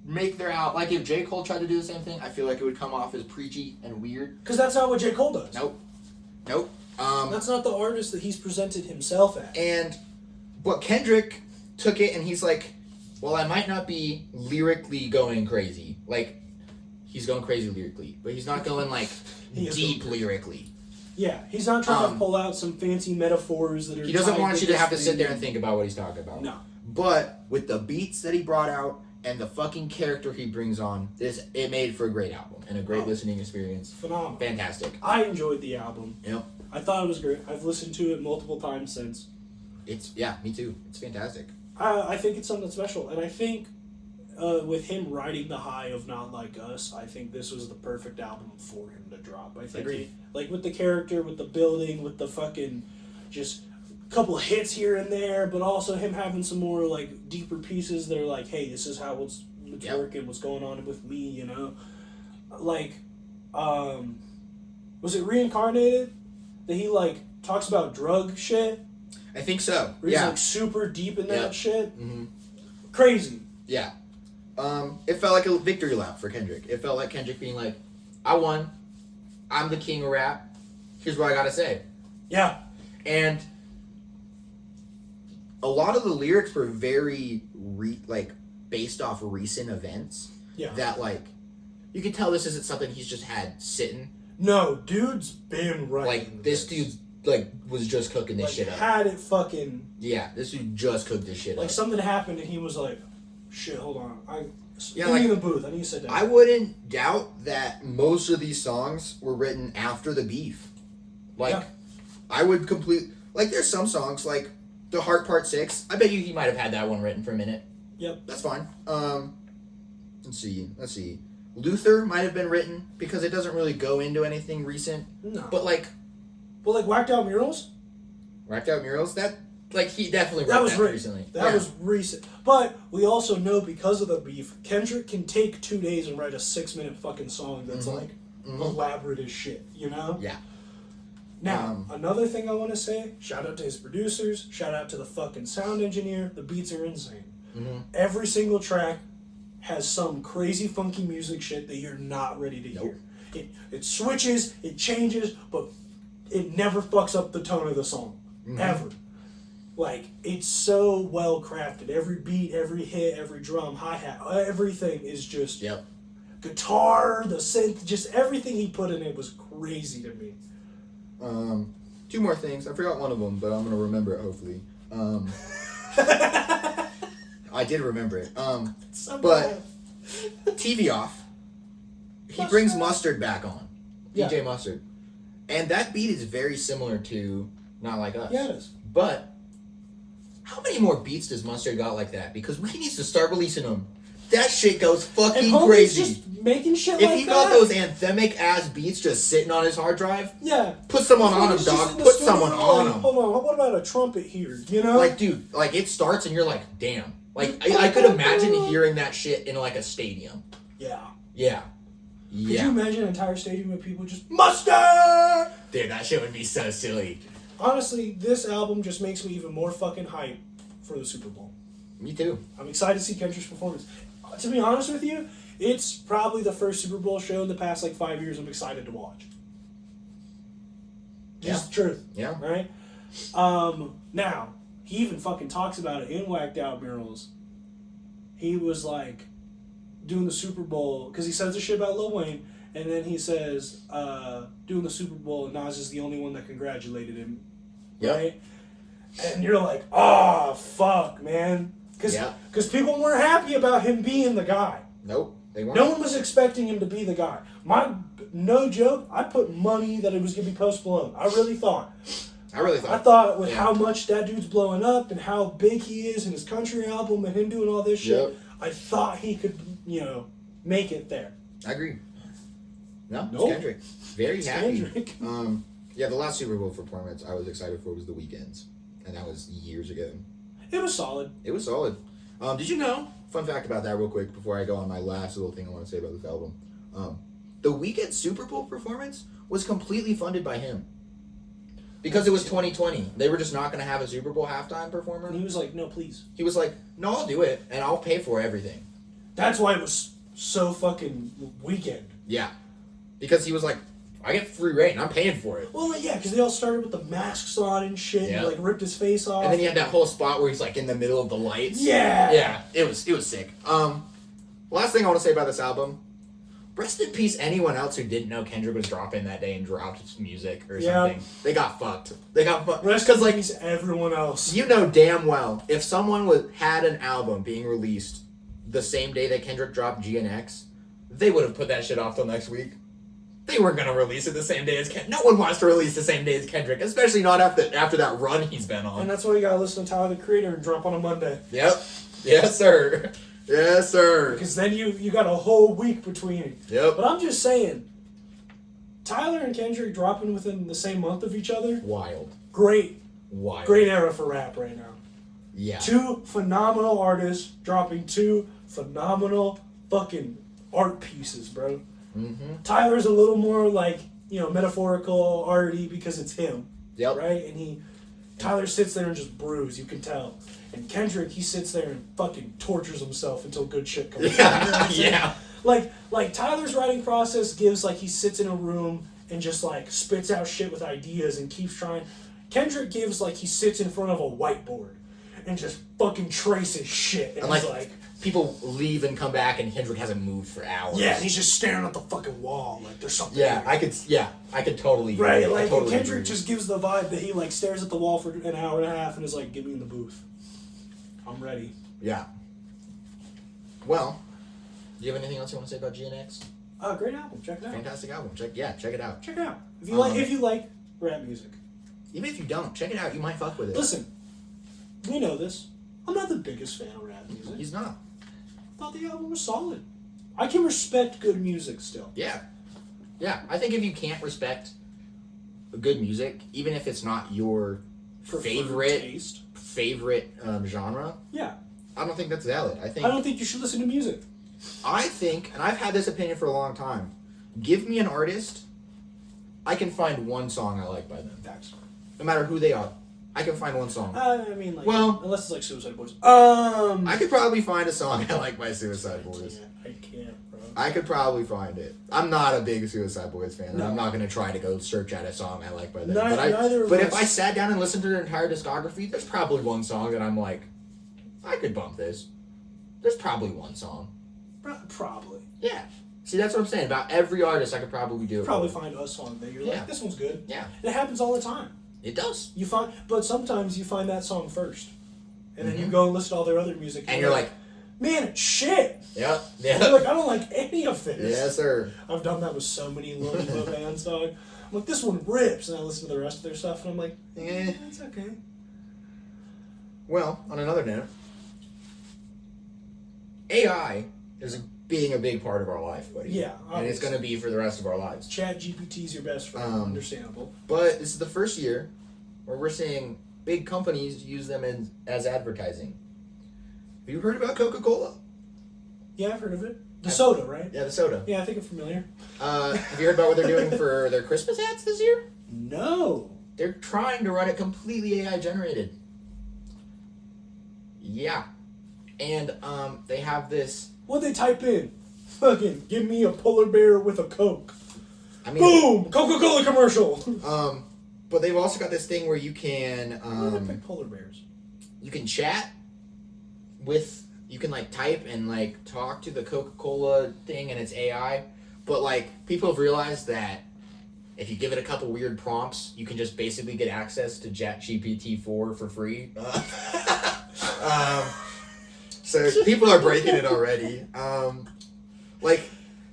make their out, like if J. Cole tried to do the same thing, I feel like it would come off as preachy and weird. Because that's not what J. Cole does. Nope. That's not the artist that he's presented himself as. But Kendrick took it and he's like, while I might not be lyrically going crazy, like, he's going crazy lyrically, but he's not going, like, deep lyrically. Yeah, he's not trying to pull out some fancy metaphors that are... He doesn't want you to have to sit there and think about what he's talking about. No. But with the beats that he brought out and the fucking character he brings on, it made for a great album and a great listening experience. Phenomenal. Fantastic. I enjoyed the album. Yep. I thought it was great. I've listened to it multiple times since. Me too. It's fantastic. I think it's something special, and I think with him riding the high of Not Like Us, I think this was the perfect album for him to drop. I think like with the character, with the building, with the fucking just a couple of hits here and there, but also him having some more like deeper pieces that are like, hey, this is how it's working, what's going on with me, you know? Like, was it Reincarnated that he like talks about drug shit? I think so. Where he's like super deep in that shit. Mm-hmm. Crazy. Yeah. It felt like a victory lap for Kendrick. It felt like Kendrick being like, I won. I'm the king of rap. Here's what I gotta say. Yeah. And a lot of the lyrics were very based off recent events. Yeah. That like you can tell this isn't something he's just had sitting. No, dude's been right. Like this dude's like was just cooking this shit up. Had it fucking. Yeah, this dude just cooked this shit up. Like something happened and he was like, shit, hold on. Let me in the booth. I need to sit down. I wouldn't doubt that most of these songs were written after the beef. Like, I would there's some songs, like The Heart Part 6. I bet you he might have had that one written for a minute. Yep. That's fine. Let's see. Luther might have been written because it doesn't really go into anything recent. No. But like Whacked Out Murals? Whacked Out Murals? He definitely wrote that recently. That was recent. But we also know because of the beef, Kendrick can take 2 days and write a 6-minute fucking song that's elaborate as shit, you know? Yeah. Now, another thing I want to say, shout out to his producers, shout out to the fucking sound engineer, the beats are insane. Mm-hmm. Every single track has some crazy funky music shit that you're not ready to hear. It switches, it changes, but it never fucks up the tone of the song. Mm-hmm. Ever. Like, it's so well crafted. Every beat, every hit, every drum, hi-hat, everything is just... Yep. Guitar, the synth, just everything he put in it was crazy to me. 2 more things. I forgot one of them, but I'm going to remember it, hopefully. I did remember it. But TV Off. He brings Mustard back on. DJ Mustard. And that beat is very similar to Not Like Us. Yeah, it is. But how many more beats does Mustard got like that? Because he needs to start releasing them. That shit goes fucking crazy. Just making shit if he got those anthemic ass beats just sitting on his hard drive, put someone on him, dog. Put someone on him. Hold on, what about a trumpet here? You know, like, dude, like it starts and you're like, damn. Like I could imagine hearing that shit in like a stadium. Yeah. Could you imagine an entire stadium of people just Mustard? Dude, that shit would be so silly. Honestly, this album just makes me even more fucking hype for the Super Bowl. Me too. I'm excited to see Kendrick's performance. To be honest with you, it's probably the first Super Bowl show in the past 5 years I'm excited to watch. Just the truth. Yeah. Right? Now, he even fucking talks about it in Whacked Out Murals. He was like doing the Super Bowl, because he says the shit about Lil Wayne, and then he says, doing the Super Bowl, and Nas is the only one that congratulated him. Yep. Right? And you're like, oh, fuck, man. Because people weren't happy about him being the guy. Nope, they weren't. No one was expecting him to be the guy. No joke, I put money that it was going to be Post Malone. I really thought with how much that dude's blowing up and how big he is in his country album and him doing all this shit, I thought he could, make it there. I agree. No, it's Kendrick. Very happy. Kendrick. The last Super Bowl performance I was excited for was The Weeknd's, and that was years ago. It was solid. Did you know, fun fact about that real quick before I go on my last little thing I want to say about this album. The Weeknd Super Bowl performance was completely funded by him. Because it was 2020. They were just not going to have a Super Bowl halftime performer. And he was like, no, please. He was like, no, I'll do it, and I'll pay for everything. That's why it was so fucking Weeknd. Yeah. Because he was like, I get free reign. I'm paying for it. Well, yeah, because they all started with the masks on and shit, and like ripped his face off. And then he had that whole spot where he's like in the middle of the lights. Yeah. Yeah, it was sick. Last thing I want to say about this album. Rest in peace anyone else who didn't know Kendrick was dropping that day and dropped his music or something. They got fucked. Rest in peace everyone else. You know damn well, if someone had an album being released the same day that Kendrick dropped GNX, they would have put that shit off till next week. They weren't going to release it the same day as Kendrick. No one wants to release the same day as Kendrick, especially not after that run he's been on. And that's why you got to listen to Tyler, the Creator, and drop on a Monday. Yep. Yes, sir. Yes, sir. Because then you got a whole week between it. Yep. But I'm just saying, Tyler and Kendrick dropping within the same month of each other. Wild. Great. Wild. Great era for rap right now. Yeah. 2 phenomenal artists dropping 2 phenomenal fucking art pieces, bro. Mm-hmm. Tyler's a little more like, metaphorical, arty because it's him. Yep. Right? And Tyler sits there and just brews, you can tell. And Kendrick, he sits there and fucking tortures himself until good shit comes out. You know Yeah. Like Tyler's writing process gives he sits in a room and just spits out shit with ideas and keeps trying. Kendrick gives he sits in front of a whiteboard and just fucking traces shit. And he's people leave and come back and Kendrick hasn't moved for hours. Yeah, and he's just staring at the fucking wall there's something. Yeah, there. I could totally right. totally Kendrick agree. just gives the vibe that he stares at the wall for an hour and a half and is like, "Get me in the booth. I'm ready." Yeah. Well, do you have anything else you want to say about GNX? Great album. Check it out. Fantastic album. Check it out. Check it out. If you like rap music. Even if you don't, check it out. You might fuck with it. Listen, we know this. I'm not the biggest fan of rap music. He's not. I thought the album was solid. I can respect good music still. Yeah. Yeah. I think if you can't respect good music, even if it's not your favorite genre, yeah, I don't think that's valid. I don't think you should listen to music. I think, and I've had this opinion for a long time, give me an artist, I can find one song I like by them. No matter who they are. I can find one song. Unless it's Suicide Boys. I could probably find a song I like by Suicide Boys. I can't, bro. I could probably find it. I'm not a big Suicide Boys fan. No. I'm not going to try to go search out a song I like by them. But if I sat down and listened to their entire discography, there's probably one song that I'm like, I could bump this. There's probably one song. Probably. Yeah. See, that's what I'm saying. About every artist, I could probably do it. Probably find a song that you're like, this one's good. Yeah. It happens all the time. It does. But sometimes you find that song first. And then you go and listen to all their other music. And you're like, man, it's shit. Yeah. Yeah. You're like, I don't like any of this. Yes, sir. I've done that with so many low bands, dog. I'm like, this one rips. And I listen to the rest of their stuff and I'm like, it's okay. Well, on another note, AI is being a big part of our life, buddy. Yeah. Obviously. And it's going to be for the rest of our lives. ChatGPT's your best friend. Understandable. But this is the first year where we're seeing big companies use them as advertising. Have you heard about Coca-Cola? Yeah, I've heard of it. The soda, right? Yeah, the soda. Yeah, I think I'm familiar. Have you heard about what they're doing for their Christmas ads this year? No. They're trying to run it completely AI generated. Yeah. And they have this... What'd they type in? Fucking give me a polar bear with a Coke. I mean, boom! Coca-Cola commercial! But they've also got this thing where you can... Where do they pick polar bears? You can chat with... You can, type and, talk to the Coca-Cola thing and it's AI. But, people have realized that if you give it a couple weird prompts, you can just basically get access to ChatGPT-4 for free. So people are breaking it already.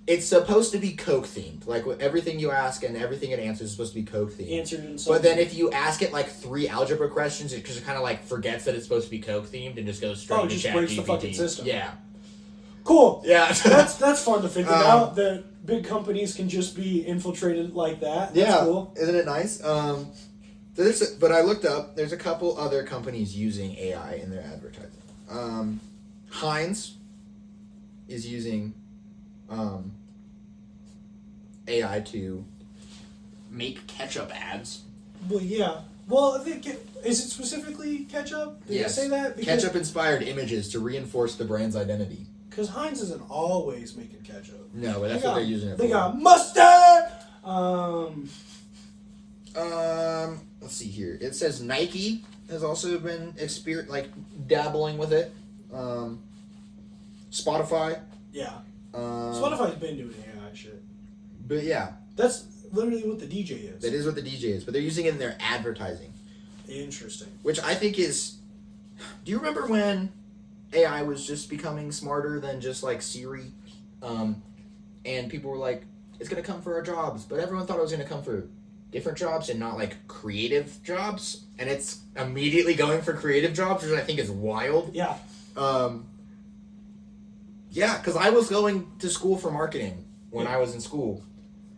It's supposed to be Coke themed. Everything you ask and everything it answers is supposed to be Coke themed. Answered in something. But then if you ask it 3 algebra questions, it just kind of forgets that it's supposed to be Coke themed and just goes straight to ChatGPT. Breaks the fucking system. Yeah. Cool. Yeah. that's fun to figure out that big companies can just be infiltrated like that. That's cool. Isn't it nice? But I looked up. There's a couple other companies using AI in their advertising. Heinz is using AI to make ketchup ads. Well, yeah. Well, I think is it specifically ketchup? Did Yes. they say that? Ketchup-inspired images to reinforce the brand's identity. Because Heinz isn't always making ketchup. No, but that's what they're using it for. They got mustard, Let's see here. It says Nike has also been dabbling with it. Spotify. Yeah. Spotify's been doing AI shit. But yeah. That's literally what the DJ is. That is what the DJ is, but they're using it in their advertising. Interesting. Which I think is... Do you remember when AI was just becoming smarter than just like Siri? And people were like, it's going to come for our jobs. But everyone thought it was going to come for different jobs and not like creative jobs. And it's immediately going for creative jobs, which I think is wild. Yeah. Yeah, because I was going to school for marketing when I was in school.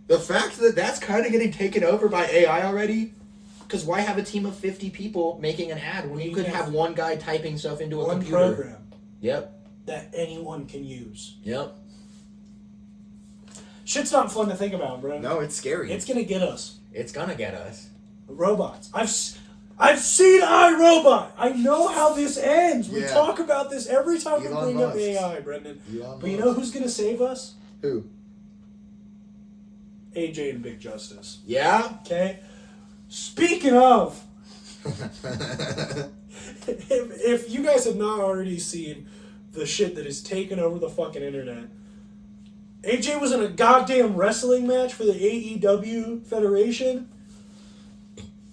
The fact that that's kind of getting taken over by AI already, because why have a team of 50 people making an ad when you could have one guy typing stuff into a computer? One program. Yep. That anyone can use. Yep. Shit's not fun to think about, bro. No, it's scary. It's gonna get us. It's gonna get us. Robots. I've seen iRobot. I know how this ends. We talk about this every time we bring up AI, Brendan. But you know who's gonna save us? Who? AJ and Big Justice. Yeah? Okay? Speaking of, if you guys have not already seen the shit that has taken over the fucking internet, AJ was in a goddamn wrestling match for the AEW Federation,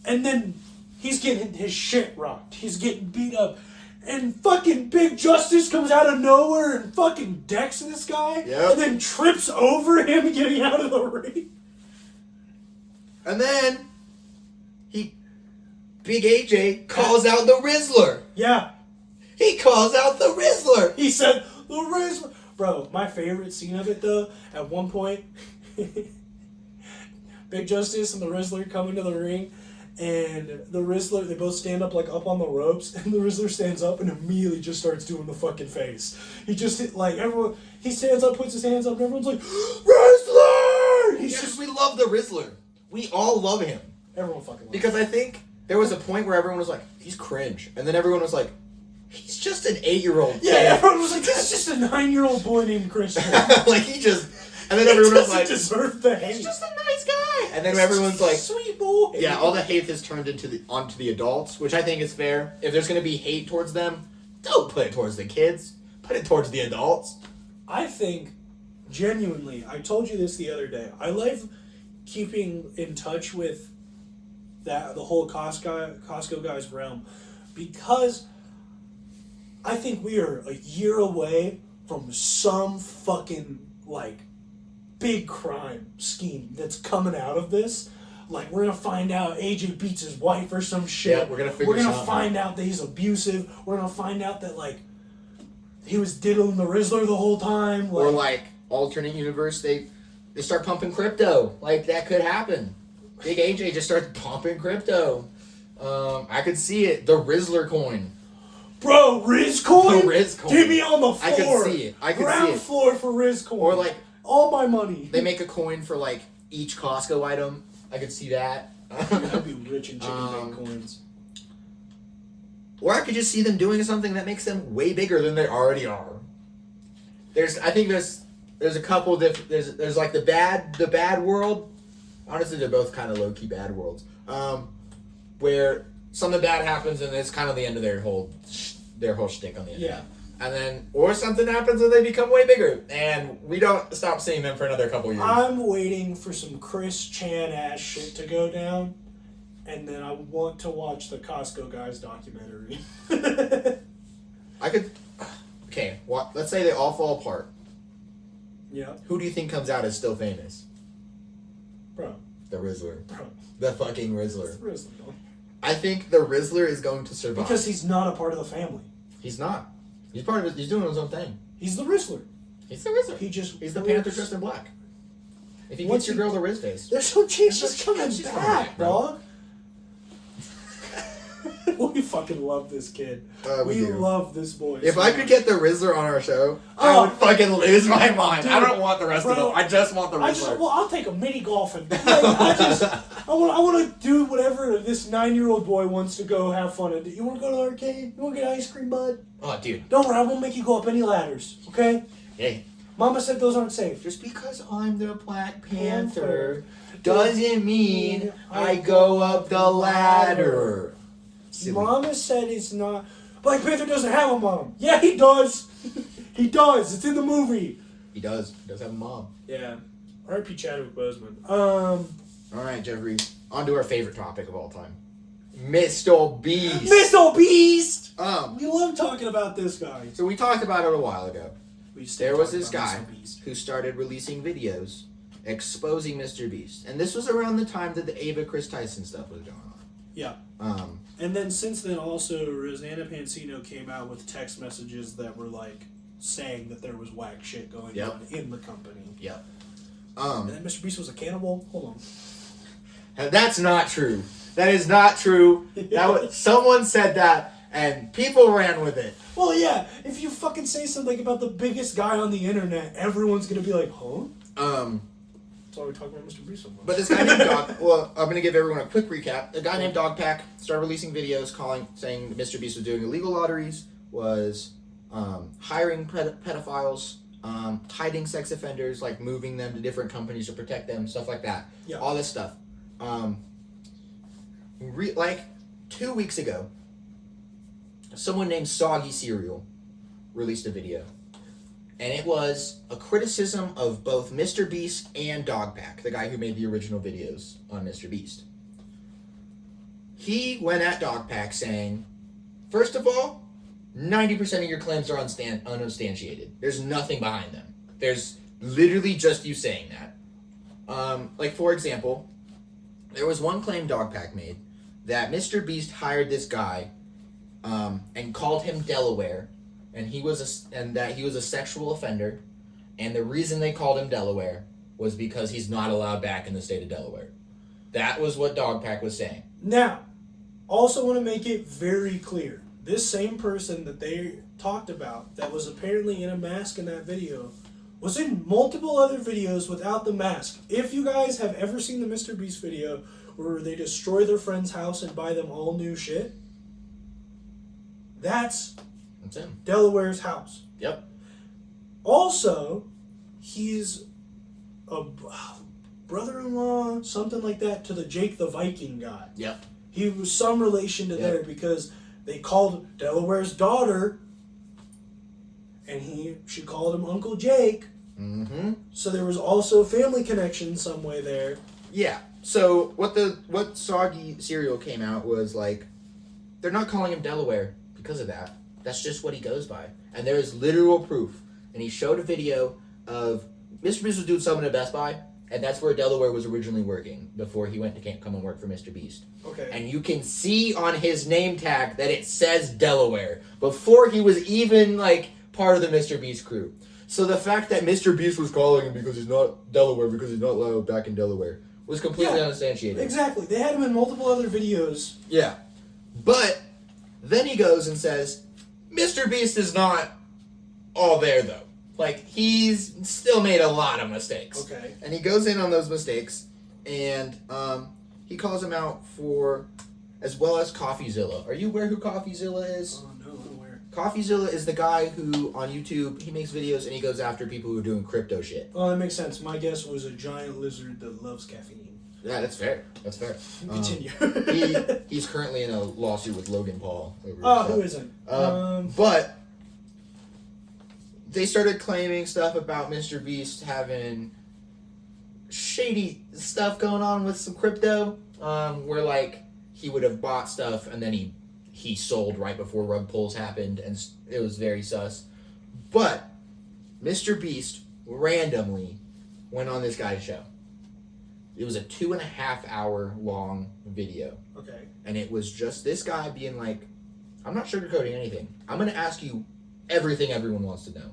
and then he's getting his shit rocked. He's getting beat up. And fucking Big Justice comes out of nowhere and fucking decks this guy. Yep. And then trips over him getting out of the ring. And then Big AJ calls out the Rizzler. Yeah. He calls out the Rizzler. He said, the Rizzler. Bro, my favorite scene of it though, at one point, Big Justice and the Rizzler come into the ring. And the Rizzler, they both stand up up on the ropes, and the Rizzler stands up and immediately just starts doing the fucking face. He just everyone. He stands up, puts his hands up, and everyone's like, Rizzler! We love the Rizzler. We all love him. Everyone fucking loves him. Because I think there was a point where everyone was like, he's cringe, and then everyone was like, he's just an 8-year-old. Yeah, everyone was like, this is just a 9-year-old boy named Christian. And then everyone was like, deserve the hate. He's just a nice guy. And then everyone's like, sweet boy. Yeah, all the hate has turned onto the adults, which I think is fair. If there's going to be hate towards them, don't put it towards the kids. Put it towards the adults. I think, genuinely, I told you this the other day, I love keeping in touch with the whole Costco guys realm, because I think we are a year away from some fucking, big crime scheme that's coming out of this. We're gonna find out AJ beats his wife or some shit. Yeah, we're gonna find out that he's abusive. We're gonna find out that he was diddling the Rizzler the whole time. Or alternate universe, they start pumping crypto. That could happen. Big AJ just starts pumping crypto. I could see it. The Rizzler coin. Bro, Riz coin? The Riz coin. Get me on the floor. I could see it. Ground floor for Riz coin. Or all my money. They make a coin for each Costco item. I could see that. I'd be rich in chicken bank coins. Or I could just see them doing something that makes them way bigger than they already are. There's a couple different. There's the bad world. Honestly, they're both kind of low key bad worlds. Where something bad happens and it's kind of the end of their whole shtick on the internet. Yeah. And then, or something happens and they become way bigger, and we don't stop seeing them for another couple years. I'm waiting for some Chris Chan ass shit to go down, and then I want to watch the Costco guys documentary. Okay, let's say they all fall apart. Yeah. Who do you think comes out as still famous? Bro. The Rizzler. Bro. The fucking Rizzler. The Rizzler, bro. I think the Rizzler is going to survive. Because he's not a part of the family. He's not. He's part of it. He's doing his own thing. He's the Rizzler. He's the Rizzler. He's the Panther dressed in black. If he gets your girl the Riz face. There's no chance she's coming back, dog. We fucking love this kid. We love this boy. If I could get the Rizzler on our show, I would fucking lose my mind. Dude, I don't want the rest of them. I just want the Rizzler. I'll take a mini golfing. I want to do whatever this 9-year-old boy wants to go have fun at. You want to go to the arcade? You want to get ice cream, bud? Oh, dude. Don't worry, I won't make you go up any ladders, okay? Hey. Mama said those aren't safe. Just because I'm the Black Panther doesn't mean I go up the ladder. Silly. Mama said it's not. Black Panther doesn't have a mom. Yeah, he does. He does. It's in the movie. He does. He does have a mom. Yeah. R.I.P. Chadwick Boseman. All right, Jeffrey. On to our favorite topic of all time. Mr.Beast. Mr.Beast! We We love talking about this guy. So we talked about it a while ago. There was this guy Beast. who started releasing videos exposing Mr.Beast. And this was around the time that the Ava Chris Tyson stuff was going on. Yeah. And then since then also Rosanna Pansino came out with text messages that were like saying that there was whack shit going on in the company. Yep. And then Mr. Beast was a cannibal? Hold on. And that's not true. That is not true. Someone said that and people ran with it. Well, yeah, if you fucking say something about the biggest guy on the internet, everyone's gonna be like, huh? That's why we're talking about Mr. Beast so much. But this guy named Dog... Well, I'm going to give everyone a quick recap. A guy named Dogpack started releasing videos saying Mr. Beast was doing illegal lotteries, was hiring pedophiles, hiding sex offenders, like moving them to different companies to protect them, stuff like that. Yeah. All this stuff. Like 2 weeks ago, someone named Soggy Cereal released a video. And it was a criticism of both Mr. Beast and Dogpack, the guy who made the original videos on Mr. Beast. He went at Dogpack saying, first of all, 90% of your claims are unsubstantiated. There's nothing behind them. There's literally just you saying that. Like, for example, there was one claim Dogpack made that Mr. Beast hired this guy and called him Delaware. And that he was a sexual offender, and the reason they called him Delaware was because he's not allowed back in the state of Delaware. That was what Dogpack was saying. Now, also want to make it very clear. This same person that they talked about that was apparently in a mask in that video was in multiple other videos without the mask. If you guys have ever seen the Mr. Beast video where they destroy their friend's house and buy them all new shit, that's him. Delaware's house. Yep. Also, he's a brother-in-law, something like that, to the Jake the Viking guy. Yep. He was some relation to there because they called Delaware's daughter, and she called him Uncle Jake. Mm-hmm. So there was also family connection some way there. Yeah. So what Soggy Cereal came out was like, they're not calling him Delaware because of that. That's just what he goes by. And there is literal proof. And he showed a video of Mr. Beast was doing something at Best Buy, and that's where Delaware was originally working before he went to come and work for Mr. Beast. Okay. And you can see on his name tag that it says Delaware before he was even like part of the Mr. Beast crew. So the fact that Mr. Beast was calling him because he's not Delaware, because he's not allowed back in Delaware, was completely unsubstantiated. Exactly. They had him in multiple other videos. Yeah. But then he goes and says, Mr. Beast is not all there, though. Like, he's still made a lot of mistakes. Okay. And he goes in on those mistakes, and he calls him out for, as well as CoffeeZilla. Are you aware who CoffeeZilla is? Oh, no, I'm aware. CoffeeZilla is the guy who, on YouTube, he makes videos and he goes after people who are doing crypto shit. Oh, that makes sense. My guess was a giant lizard that loves caffeine. Yeah, that's fair. That's fair. Continue. He's currently in a lawsuit with Logan Paul. Who isn't? But they started claiming stuff about Mr. Beast having shady stuff going on with some crypto, where like he would have bought stuff and then he sold right before rug pulls happened, and it was very sus. But Mr. Beast randomly went on this guy's show. It was a 2.5 hour long video. Okay. And it was just this guy being like, I'm not sugarcoating anything. I'm going to ask you everything everyone wants to know.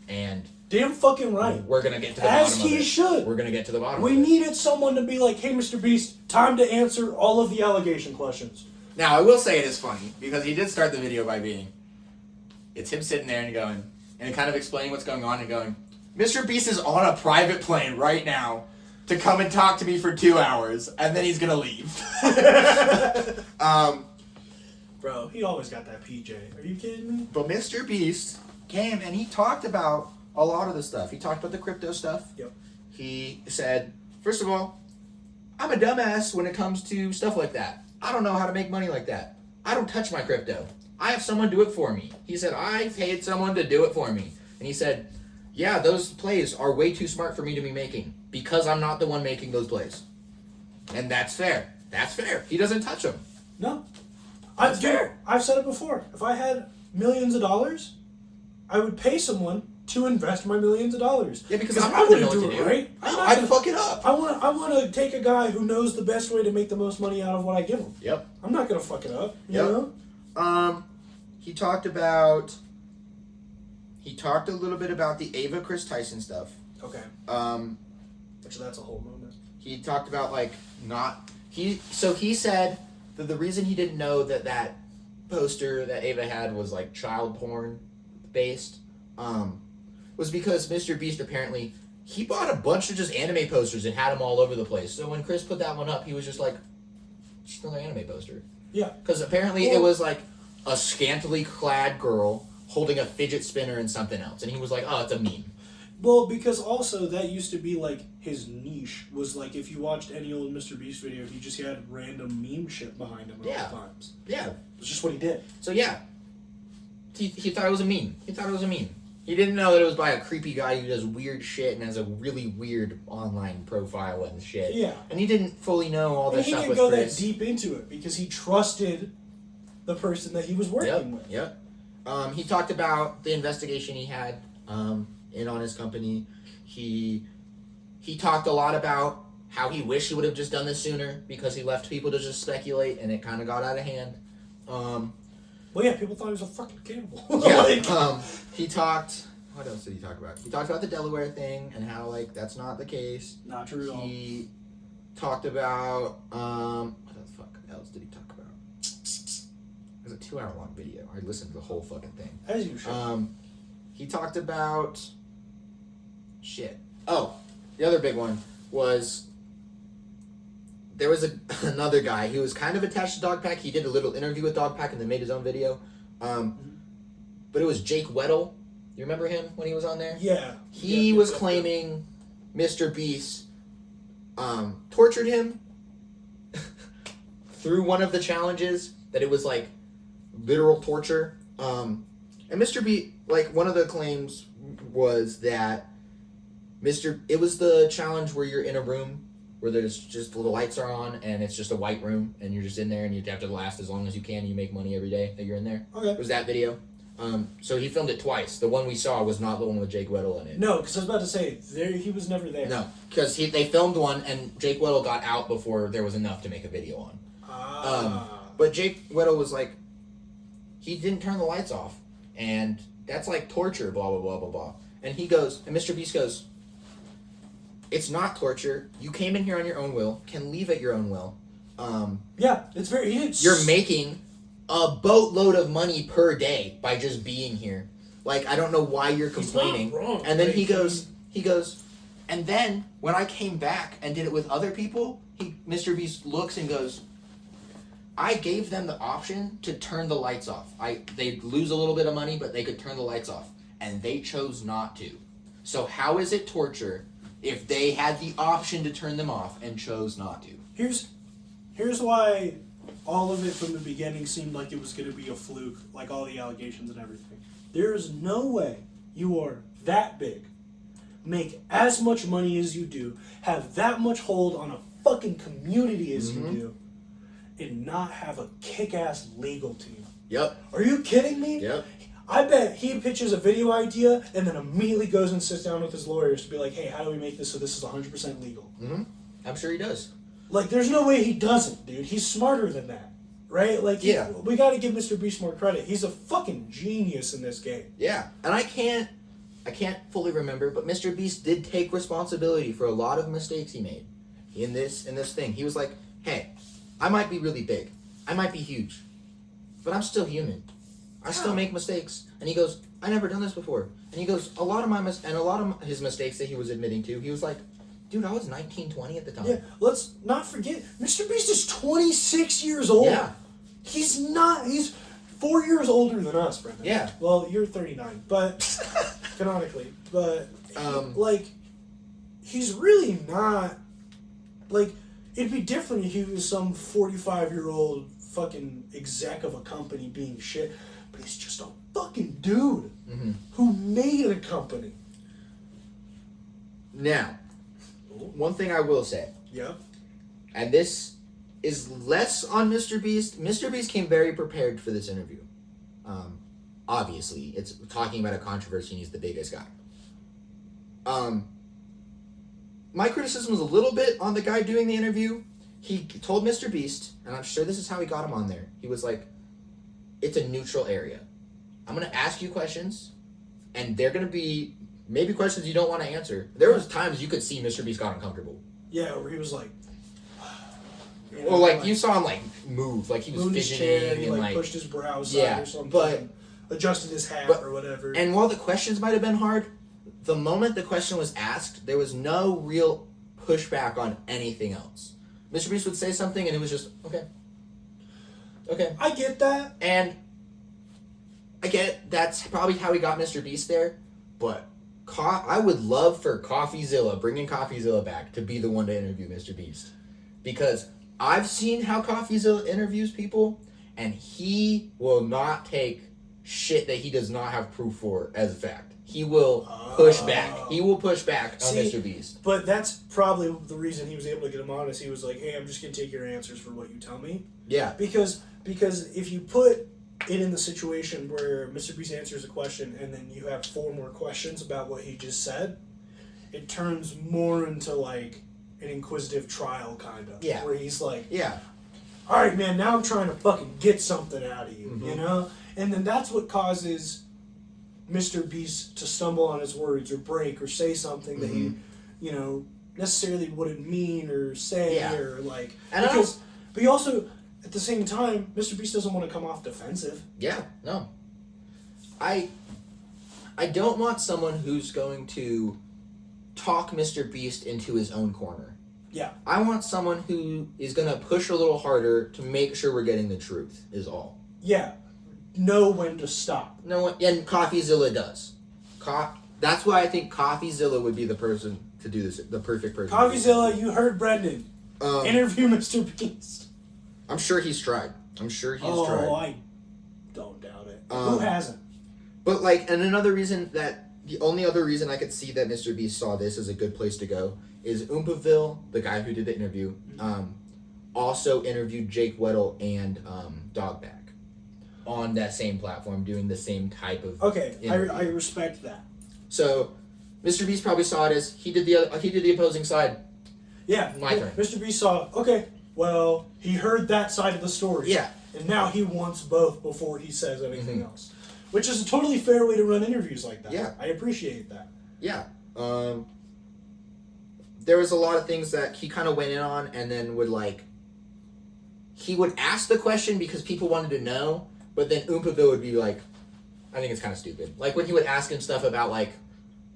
And damn fucking right. We're going to get to the bottom of it. As he should. We're going to get to the bottom of We it. needed someone to be like, hey, Mr. Beast, time to answer all of the allegation questions. Now, I will say it is funny, because he did start the video by being, it's him sitting there and going, and kind of explaining what's going on and going, Mr. Beast is on a private plane right now to come and talk to me for 2 hours, and then he's gonna leave. Bro, he always got that PJ. Are you kidding me? But Mr. Beast came and he talked about a lot of the stuff. He talked about the crypto stuff. Yep. He said, first of all, I'm a dumbass when it comes to stuff like that. I don't know how to make money like that. I don't touch my crypto. I have someone do it for me. He said, I paid someone to do it for me. And he said, yeah, those plays are way too smart for me to be making because I'm not the one making those plays. And that's fair. That's fair. He doesn't touch them. No. That's fair. I've said it before. If I had millions of dollars, I would pay someone to invest my millions of dollars. Yeah, because I'm not going to do it, right? I'd fuck it up. I want to take a guy who knows the best way to make the most money out of what I give him. Yep. I'm not going to fuck it up. You know? He talked about. He talked a little bit about the Ava Chris Tyson stuff. Okay. Which that's a whole moment. He talked about So he said that the reason he didn't know that poster that Ava had was like child porn based, was because Mr.Beast apparently he bought a bunch of just anime posters and had them all over the place. So when Chris put that one up, he was just like, just another anime poster. Yeah. Because apparently it was like a scantily clad girl holding a fidget spinner and something else. And he was like, oh, it's a meme. Well, because also that used to be like his niche was like if you watched any old Mr.Beast video, he just had random meme shit behind him at all times. Yeah. It's just what he did. So yeah. He thought it was a meme. He didn't know that it was by a creepy guy who does weird shit and has a really weird online profile and shit. Yeah. And he didn't fully know all this stuff with Chris. He didn't go that deep into it because he trusted the person that he was working with. Yep. He talked about the investigation he had in on his company. He talked a lot about how he wished he would have just done this sooner because he left people to just speculate and it kind of got out of hand. Well, yeah, people thought he was a fucking cannibal. Yeah. He talked. What else did he talk about? He talked about the Delaware thing and how that's not the case. Not true at all. He talked about what the fuck else did he talk about? It was a 2-hour long video. I listened to the whole fucking thing. As you should. He talked about shit. Oh, the other big one was there was another guy. He was kind of attached to Dogpack. He did a little interview with Dogpack and then made his own video. But it was Jake Weddle. You remember him when he was on there? Yeah. He was claiming Mr.Beast tortured him through one of the challenges, that it was like literal torture. And Mr.Beast, one of the claims was that it was the challenge where you're in a room where there's just the lights are on and it's just a white room and you're just in there and you have to last as long as you can and you make money every day that you're in there. Okay. It was that video. So he filmed it twice. The one we saw was not the one with Jake Weddle in it. No, because I was about to say, he was never there. No, because they filmed one and Jake Weddle got out before there was enough to make a video on. But Jake Weddle was like, he didn't turn the lights off. And that's like torture, blah, blah, blah, blah, blah. And he goes, and Mr.Beast goes, it's not torture. You came in here on your own will, can leave at your own will. Yeah, it's very... You're making a boatload of money per day by just being here. I don't know why you're complaining. He's not wrong. And then he goes, and then when I came back and did it with other people, Mr.Beast looks and goes, I gave them the option to turn the lights off. They'd lose a little bit of money, but they could turn the lights off. And they chose not to. So how is it torture if they had the option to turn them off and chose not to? Here's why all of it from the beginning seemed like it was going to be a fluke, like all the allegations and everything. There is no way you are that big, make as much money as you do, have that much hold on a fucking community as you do, and not have a kick-ass legal team. Yep. Are you kidding me? Yep. I bet he pitches a video idea and then immediately goes and sits down with his lawyers to be like, hey, how do we make this so this is 100% legal? Mm-hmm. I'm sure he does. There's no way he doesn't, dude. He's smarter than that, right? We got to give Mr.Beast more credit. He's a fucking genius in this game. Yeah, and I can't fully remember, but Mr.Beast did take responsibility for a lot of mistakes he made in this thing. He was like, hey, I might be really big. I might be huge. But I'm still human. I still make mistakes. And he goes, I never done this before. And he goes, a lot of his mistakes that he was admitting to, he was like, dude, I was 19, 20 at the time. Yeah, let's not forget, Mr.Beast is 26 years old. Yeah. He's 4 years older than us, Brendan. Yeah. Well, you're 39, but canonically. But, he's really not, It'd be different if he was some 45-year-old fucking exec of a company being shit, but he's just a fucking dude who made a company. Now, one thing I will say. Yeah. And this is less on Mr. Beast. Mr. Beast came very prepared for this interview. Obviously, it's talking about a controversy and he's the biggest guy. My criticism was a little bit on the guy doing the interview. He told Mr. Beast, and I'm sure this is how he got him on there. He was like, it's a neutral area. I'm going to ask you questions, and they're going to be maybe questions you don't want to answer. There was times you could see Mr. Beast got uncomfortable. Yeah, where he was like... Or like you saw him like move, like he was fidgeting he and like pushed his brow aside or something, but adjusted his hat or whatever. And while the questions might have been hard, the moment the question was asked, there was no real pushback on anything else. Mr. Beast would say something and it was just okay. I get that, and I get that's probably how he got Mr. Beast there, but I would love for bringing CoffeeZilla back to be the one to interview Mr. Beast, because I've seen how CoffeeZilla interviews people, and he will not take shit that he does not have proof for as a fact. He will push back. He will push back on Mr. Beast. But that's probably the reason he was able to get him on, is he was like, hey, I'm just going to take your answers for what you tell me. Yeah. Because if you put it in the situation where Mr. Beast answers a question and then you have 4 more questions about what he just said, it turns more into like an inquisitive trial kind of. Yeah. Where he's like, yeah, all right, man, now I'm trying to fucking get something out of you, you know? And then that's what causes Mr. Beast to stumble on his words or break or say something that he, necessarily wouldn't mean or say or like... But he also, at the same time, Mr. Beast doesn't want to come off defensive. Yeah, no. I don't want someone who's going to talk Mr. Beast into his own corner. Yeah. I want someone who is going to push a little harder to make sure we're getting the truth, is all. Yeah. Know when to stop. And CoffeeZilla does. That's why I think CoffeeZilla would be the person to do this, the perfect person. CoffeeZilla, you heard Brendan. Interview Mr. Beast. I'm sure he's tried. tried. Oh, I don't doubt it. Who hasn't? But and another reason the only other reason I could see that Mr. Beast saw this as a good place to go is Oompaville, the guy who did the interview, also interviewed Jake Weddle and Dogback on that same platform, doing the same type of interview. I respect that. So, Mr. Beast probably saw it as he did the opposing side. Yeah, my turn. Mr. Beast saw. Okay, well, he heard that side of the story. Yeah, and now he wants both before he says anything else, which is a totally fair way to run interviews like that. Yeah, I appreciate that. Yeah, there was a lot of things that he kind of went in on, and then he would ask the question because people wanted to know, but then Oompaville would be like, I think it's kind of stupid. Like when he would ask him stuff about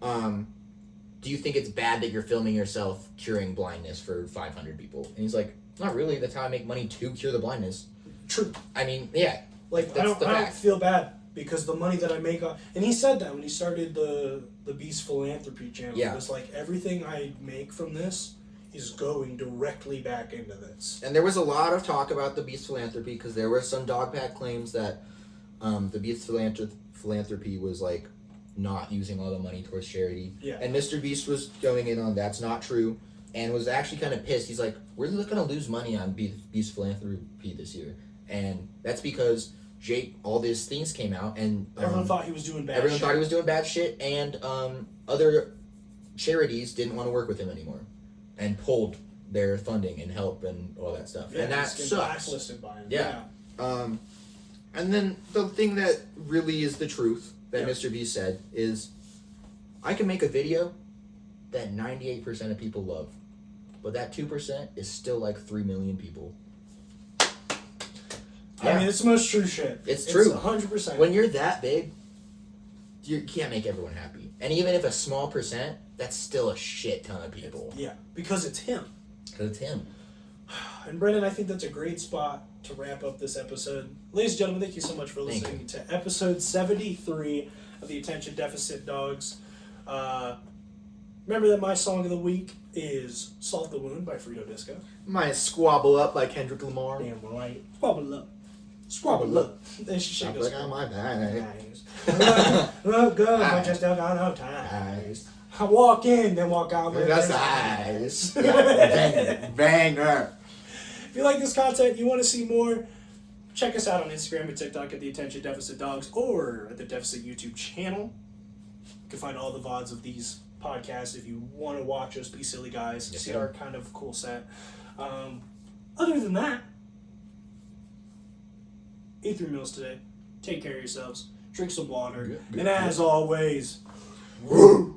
do you think it's bad that you're filming yourself curing blindness for 500 people? And he's like, not really. That's how I make money to cure the blindness. True. I mean, yeah. I don't feel bad because the money that I make and he said that when he started the Beast Philanthropy channel. Yeah. It was like, everything I make from this is going directly back into this. And there was a lot of talk about the Beast Philanthropy because there were some Dogpack claims that the Beast Philanthropy was not using all the money towards charity. Yeah. And Mr. Beast was going in on that's not true and was actually kind of pissed. He's like, we're going to lose money on Beast Philanthropy this year. And that's because all these things came out and everyone thought he was doing bad shit. Everyone thought he was doing bad shit, and other charities didn't want to work with him anymore and pulled their funding and help and all that stuff. Yeah, and that sucks. Blacklisted by him. Yeah. And then the thing that really is the truth that Mr. Beast said is, I can make a video that 98% of people love, but that 2% is still 3 million people. Yeah. I mean, it's the most true shit. It's true. 100%. When you're that big, you can't make everyone happy. And even if a small percent, that's still a shit ton of people. Yeah, because it's him. Because it's him. And Brendan, I think that's a great spot to wrap up this episode. Ladies and gentlemen, thank you so much for listening to episode 73 of the Attention Deficit Dawgs. Remember that my song of the week is Salt the Wound by Frito Disco. Mine is Squabble Up by Kendrick Lamar. Damn right. Squabble up. Squabble up. Then she shake Like on my bag. Look good, but you still got no time. I walk in, then walk out. That's eyes. Banger. If you like this content, you want to see more, check us out on Instagram and TikTok at the Attention Deficit Dawgs or at the Deficit YouTube channel. You can find all the VODs of these podcasts if you want to watch us be silly guys, see our kind of cool set. Other than that, eat 3 meals today. Take care of yourselves. Drink some water. Good. And as always, Woo!